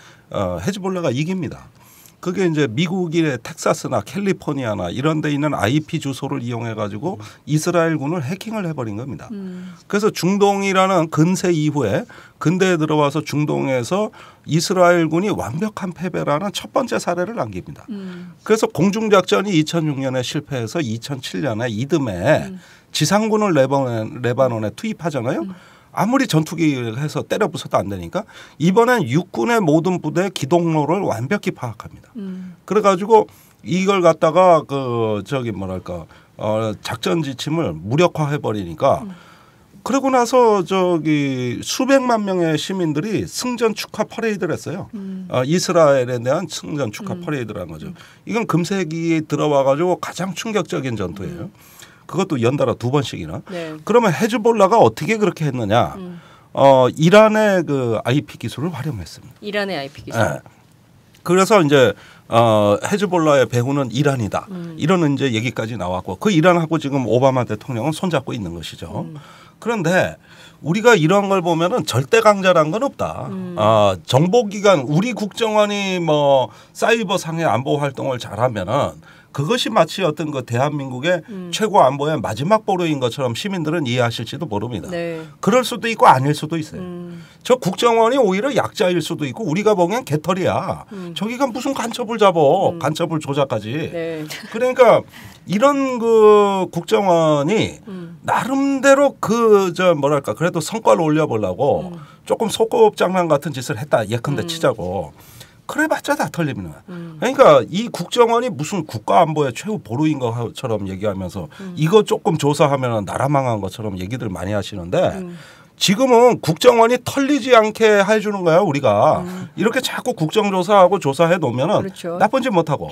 Speaker 10: 헤즈볼라가 이깁니다. 그게 이제 미국의 텍사스나 캘리포니아나 이런 데 있는 IP 주소를 이용해 가지고 이스라엘군을 해킹을 해버린 겁니다. 그래서 중동이라는 근세 이후에 근대에 들어와서 중동에서 이스라엘군이 완벽한 패배라는 첫 번째 사례를 남깁니다. 그래서 공중작전이 2006년에 실패해서 2007년에 이듬해 지상군을 레바논에 투입하잖아요. 아무리 전투기를 해서 때려 부숴도 안 되니까 이번엔 육군의 모든 부대 기동로를 완벽히 파악합니다. 그래가지고 이걸 갖다가 작전 지침을 무력화해 버리니까 그러고 나서 저기 수백만 명의 시민들이 승전 축하 퍼레이드를 했어요. 이스라엘에 대한 승전 축하 퍼레이드라는 거죠. 이건 금세기 들어와가지고 가장 충격적인 전투예요. 그것도 연달아 2번씩이나. 네. 그러면 헤즈볼라가 어떻게 그렇게 했느냐? 이란의 그 IP 기술을 활용했습니다.
Speaker 8: 이란의 IP 기술. 네.
Speaker 10: 그래서 이제 헤즈볼라의 배후는 이란이다. 이런 이제 얘기까지 나왔고 그 이란하고 지금 오바마 대통령은 손잡고 있는 것이죠. 그런데 우리가 이런 걸 보면은 절대 강자란 건 없다. 정보기관 우리 국정원이 뭐 사이버 상해 안보 활동을 잘하면은 그것이 마치 어떤 그 대한민국의 최고 안보의 마지막 보루인 것처럼 시민들은 이해하실지도 모릅니다. 네. 그럴 수도 있고 아닐 수도 있어요. 저 국정원이 오히려 약자일 수도 있고 우리가 보기엔 개털이야. 저기가 무슨 간첩을 잡어. 간첩을 조작하지. 네. 그러니까 이런 그 국정원이 나름대로 그 저 뭐랄까 그래도 성과를 올려보려고 조금 소꿉장난 같은 짓을 했다. 예컨대 치자고. 그래봤자 다 털립니다. 그러니까 이 국정원이 무슨 국가안보의 최후 보루인 것처럼 얘기하면서 이거 조금 조사하면 나라 망한 것처럼 얘기들 많이 하시는데 지금은 국정원이 털리지 않게 해주는 거야 우리가. 이렇게 자꾸 국정조사하고 조사해 놓으면은 그렇죠. 나쁜 짓 못하고.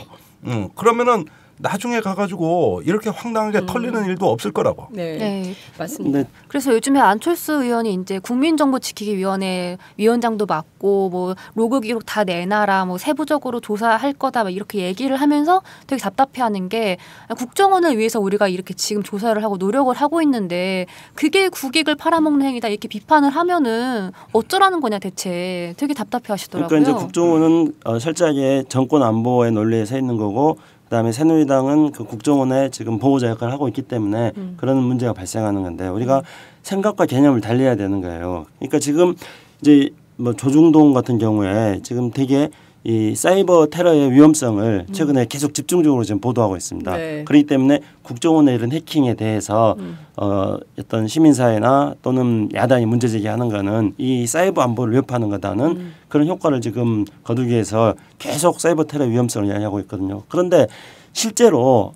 Speaker 10: 그러면은 나중에 가가지고 이렇게 황당하게 털리는 일도 없을 거라고.
Speaker 8: 네, 네. 맞습니다. 네.
Speaker 4: 그래서 요즘에 안철수 의원이 이제 국민정보지키기위원회 위원장도 맡고 뭐 로그 기록 다 내놔라, 뭐 세부적으로 조사할 거다, 막 이렇게 얘기를 하면서 되게 답답해하는 게 국정원을 위해서 우리가 이렇게 지금 조사를 하고 노력을 하고 있는데 그게 국익을 팔아먹는 행위다 이렇게 비판을 하면은 어쩌라는 거냐 대체 되게 답답해하시더라고요.
Speaker 9: 그러니까 이제 국정원은 철저하게 정권 안보의 논리에 서 있는 거고. 그다음에 새누리당은 그 국정원의 지금 보호자 역할을 하고 있기 때문에 그런 문제가 발생하는 건데 우리가 생각과 개념을 달리해야 되는 거예요. 그러니까 지금 이제 뭐 조중동 같은 경우에 지금 되게 이 사이버 테러의 위험성을 최근에 계속 집중적으로 지금 보도하고 있습니다. 네. 그렇기 때문에 국정원의 이런 해킹에 대해서 어떤 시민사회나 또는 야당이 문제 제기하는 거는 이 사이버 안보를 위협하는 거다는 그런 효과를 지금 거두기 위해서 계속 사이버 테러 위험성을 이야기하고 있거든요. 그런데 실제로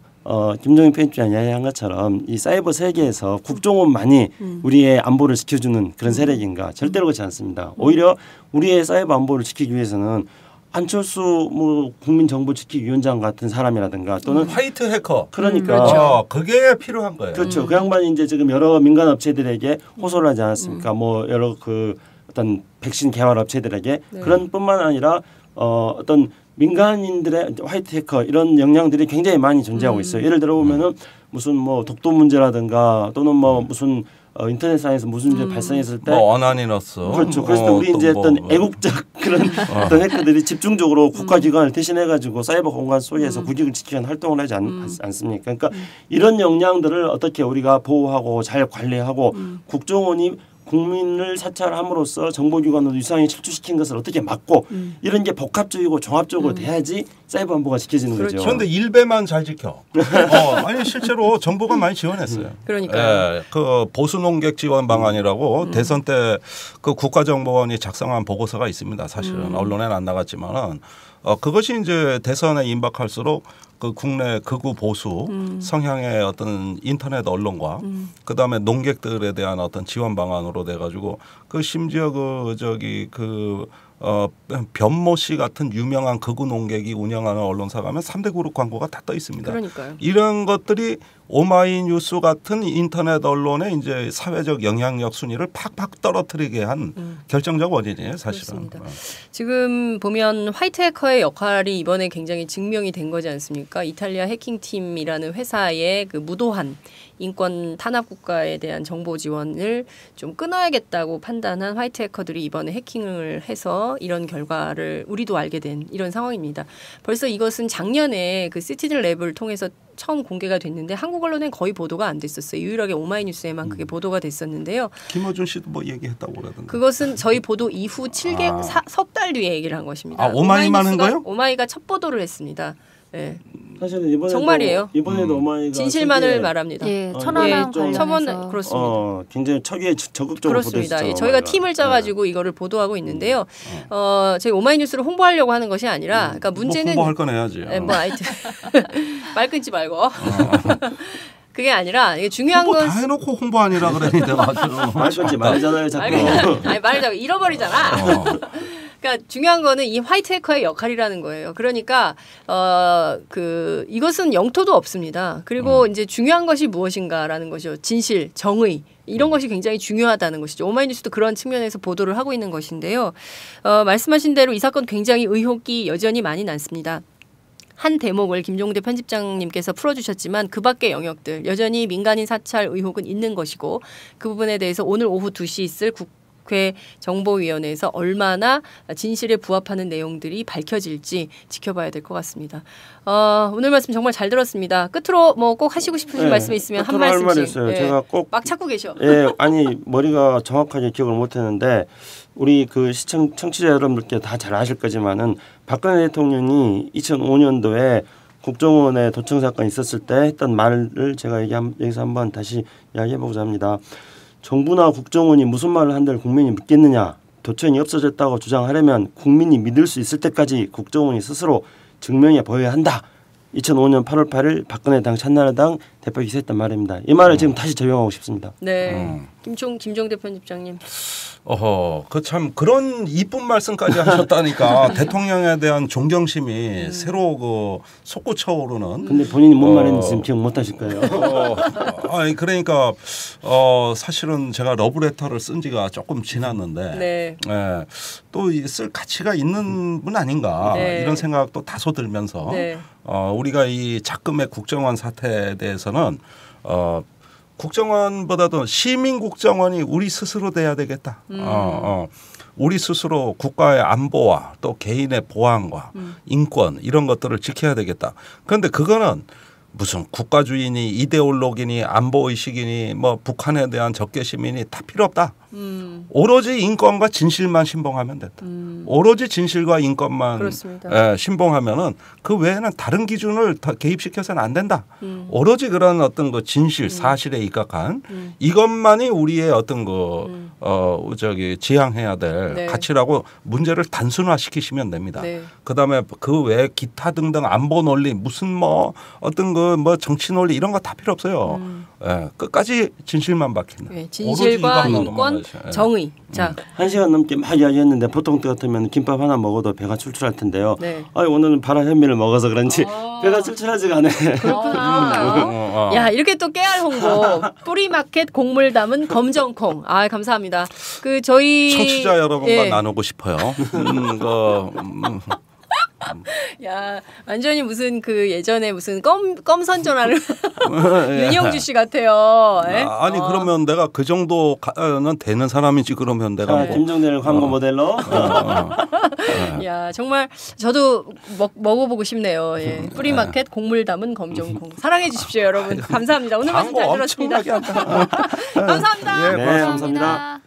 Speaker 9: 김종인 편집장이 이야기한 것처럼 이 사이버 세계에서 국정원만이 우리의 안보를 지켜주는 그런 세력인가? 절대로 그렇지 않습니다. 오히려 우리의 사이버 안보를 지키기 위해서는 안철수 뭐 국민정보지키위원장 같은 사람이라든가 또는
Speaker 10: 화이트 해커
Speaker 9: 그러니까
Speaker 10: 그렇죠. 그게 필요한 거예요.
Speaker 9: 그렇죠. 그 양반이 이제 지금 여러 민간 업체들에게 호소를 하지 않았습니까? 뭐 여러 그 어떤 백신 개발 업체들에게 네. 그런 뿐만 아니라 어떤 민간인들의 화이트 해커 이런 역량들이 굉장히 많이 존재하고 있어요. 예를 들어 보면은 무슨 뭐 독도 문제라든가 또는 뭐 무슨 인터넷상에서 무슨 문제 발생했을 때
Speaker 10: 뭐 어나니너스
Speaker 9: 그렇죠. 그래서 우리 이제 어떤 애국적 그런 어떤 해커들이 집중적으로 국가기관을 대신해 가지고 사이버 공간 속에서 국익을 지키는 활동을 하지 않습니까? 그러니까 이런 역량들을 어떻게 우리가 보호하고 잘 관리하고 국정원이 국민을 사찰함으로써 정보기관으로 유상에 실추시킨 것을 어떻게 막고 이런 게 복합적이고 종합적으로 돼야지 사이버 안보가 지켜지는
Speaker 10: 그렇죠.
Speaker 9: 거죠.
Speaker 10: 그런데 일베만 잘 지켜. 아니 실제로 정부가 많이 지원했어요.
Speaker 8: 그러니까
Speaker 10: 그 보수 농객 지원 방안이라고 대선 때 그 국가정보원이 작성한 보고서가 있습니다. 사실은 언론에는 안 나갔지만은 그것이 이제 대선에 임박할수록 그 국내 극우 보수 성향의 어떤 인터넷 언론과 그다음에 농객들에 대한 어떤 지원 방안으로 돼 가지고 그 심지어 그 저기 그 변모 씨 같은 유명한 극우 농객이 운영하는 언론사 가면 3대 그룹 광고가 다 떠 있습니다.
Speaker 8: 그러니까요.
Speaker 10: 이런 것들이 오마이뉴스 같은 인터넷 언론의 이제 사회적 영향력 순위를 팍팍 떨어뜨리게 한 결정적 원인이에요, 사실은.
Speaker 8: 그렇습니다. 지금 보면 화이트 해커의 역할이 이번에 굉장히 증명이 된 거지 않습니까? 이탈리아 해킹팀이라는 회사의 그 무도한 인권 탄압 국가에 대한 정보 지원을 좀 끊어야겠다고 판단한 화이트 해커들이 이번에 해킹을 해서 이런 결과를 우리도 알게 된 이런 상황입니다. 벌써 이것은 작년에 그 시티즌 랩을 통해서 처음 공개가 됐는데 한국 언론엔 거의 보도가 안 됐었어요. 유일하게 오마이뉴스에만 그게 보도가 됐었는데요.
Speaker 10: 김어준 씨도 뭐 얘기했다고 그러던데.
Speaker 8: 그것은 저희 보도 이후 석 달 뒤에 얘기를 한 것입니다.
Speaker 10: 오마이만 한 거예요?
Speaker 8: 오마이가 첫 보도를 했습니다. 네.
Speaker 9: 사실은 이번에도
Speaker 8: 정말이에요.
Speaker 9: 이번에도 오마이가
Speaker 8: 진실만을 말합니다.
Speaker 4: 예, 천안함 관련해서
Speaker 8: 그렇습니다.
Speaker 9: 굉장히 초기에 적극적으로
Speaker 8: 그렇습니다.
Speaker 9: 보도했죠.
Speaker 8: 저희가 팀을 짜가지고 이거를 보도하고 있는데요. 저희 오마이뉴스를 홍보하려고 하는 것이 아니라, 그러니까 문제는
Speaker 10: 뭐 홍보할 건 해야지.
Speaker 8: 뭐 하여튼 말 끊지 말고. 그게 아니라 이게 중요한
Speaker 10: 홍보
Speaker 8: 건
Speaker 10: 다 해놓고 홍보 아니라 그러니 내가
Speaker 9: 말건지 말이잖아요 자꾸.
Speaker 8: 아니 말을 자꾸 잃어버리잖아. 그러니까 중요한 거는 이 화이트 해커의 역할이라는 거예요. 그러니까 이것은 영토도 없습니다. 그리고 이제 중요한 것이 무엇인가라는 것이죠. 진실, 정의 이런 것이 굉장히 중요하다는 것이죠. 오마이뉴스도 그런 측면에서 보도를 하고 있는 것인데요. 말씀하신 대로 이 사건 굉장히 의혹이 여전히 많이 남습니다. 한 대목을 김종대 편집장님께서 풀어주셨지만 그 밖의 영역들 여전히 민간인 사찰 의혹은 있는 것이고 그 부분에 대해서 오늘 오후 2시 있을 국회 정보위원회에서 얼마나 진실에 부합하는 내용들이 밝혀질지 지켜봐야 될 것 같습니다. 오늘 말씀 정말 잘 들었습니다. 끝으로 뭐 꼭 하시고 싶으신 말씀 있으면 한 말씀씩.
Speaker 9: 있어요. 제가 꼭
Speaker 8: 막 찾고 계셔.
Speaker 9: 아니 머리가 정확하게 기억을 못했는데 우리 그 청취자 여러분들께 다 잘 아실 거지만은 박근혜 대통령이 2005년도에 국정원에 도청 사건이 있었을 때 했던 말을 제가 여기서 한번 다시 이야기해보고자 합니다. 정부나 국정원이 무슨 말을 한들 국민이 믿겠느냐. 도청이 없어졌다고 주장하려면 국민이 믿을 수 있을 때까지 국정원이 스스로 증명해 보여야 한다. 2005년 8월 8일 박근혜 당 찬나라당 대표 기사했던 말입니다. 이 말을 지금 다시 적용하고 싶습니다.
Speaker 8: 네, 김종대 편집장님.
Speaker 10: 그 참 그런 이쁜 말씀까지 하셨다니까 대통령에 대한 존경심이 새로 솟구쳐 오르는.
Speaker 9: 근데 본인이 뭔 말했는지 지금 기억 못하실 거예요.
Speaker 10: 아니 그러니까 사실은 제가 러브레터를 쓴 지가 조금 지났는데 또 쓸 가치가 있는 분 아닌가 이런 생각도 다소 들면서 우리가 이 작금의 국정원 사태에 대해서는 국정원보다도 시민국정원이 우리 스스로 돼야 되겠다. 우리 스스로 국가의 안보와 또 개인의 보안과 인권 이런 것들을 지켜야 되겠다. 그런데 그거는 무슨 국가주의니 이데올로기니 안보의식이니 뭐 북한에 대한 적개심이니 다 필요 없다. 오로지 인권과 진실만 신봉하면 된다. 오로지 진실과 인권만 신봉하면은 그 외에는 다른 기준을 더 개입시켜서는 안 된다. 오로지 그런 어떤 그 진실 사실에 입각한 이것만이 우리의 어떤 지향해야 될 가치라고 문제를 단순화시키시면 됩니다. 그다음에 그 외에 기타 등등 안보 논리 무슨 뭐 어떤 정치 논리 이런 거 다 필요 없어요. 끝까지 진실만 밝힌다.
Speaker 8: 진실과 인권, 정의. 자,
Speaker 9: 1시간 넘게 막 이야기했는데 보통 때 같으면 김밥 하나 먹어도 배가 출출할 텐데요. 오늘은 바라 현미를 먹어서 그런지 배가 출출하지가 않네.
Speaker 8: 그렇구나. 야, 이렇게 또 깨알 홍보. 뿌리마켓 곡물 담은 검정콩. 감사합니다. 저희
Speaker 10: 청취자 여러분과 나누고 싶어요.
Speaker 8: 야, 완전히 무슨 예전에 무슨 껌 선전하는 윤영주 씨 같아요.
Speaker 10: 아니 그러면 내가 그 정도는 되는 사람이지 그러면 내가
Speaker 9: 김종대를 광고 모델로.
Speaker 8: 야, 정말 저도 먹어보고 싶네요. 뿌리마켓 곡물 담은 검정콩. 사랑해 주십시오, 여러분. 감사합니다. 오늘 말씀 잘 들었습니다. 감사합니다.
Speaker 9: 네, 감사합니다.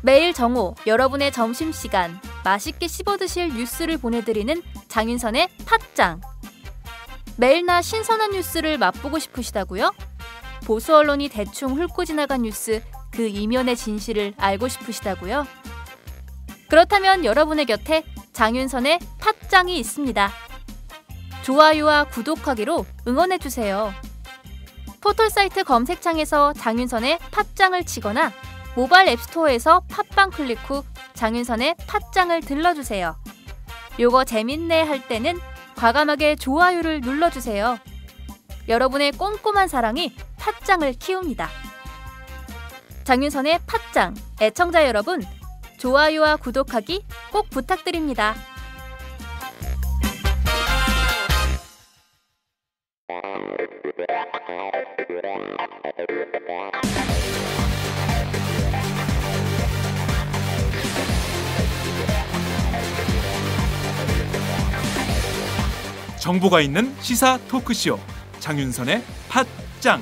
Speaker 4: 매일 정오 여러분의 점심시간 맛있게 씹어드실 뉴스를 보내드리는 장윤선의 팟짱. 매일나 신선한 뉴스를 맛보고 싶으시다고요? 보수 언론이 대충 훑고 지나간 뉴스 그 이면의 진실을 알고 싶으시다고요? 그렇다면 여러분의 곁에 장윤선의 팟짱이 있습니다. 좋아요와 구독하기로 응원해주세요. 포털사이트 검색창에서 장윤선의 팟짱을 치거나 모바일 앱스토어에서 팟빵 클릭 후 장윤선의 팟짱을 들러주세요. 요거 재밌네 할 때는 과감하게 좋아요를 눌러주세요. 여러분의 꼼꼼한 사랑이 팟짱을 키웁니다. 장윤선의 팟짱 애청자 여러분, 좋아요와 구독하기 꼭 부탁드립니다.
Speaker 1: 정보가 있는 시사 토크쇼 장윤선의 팟짱.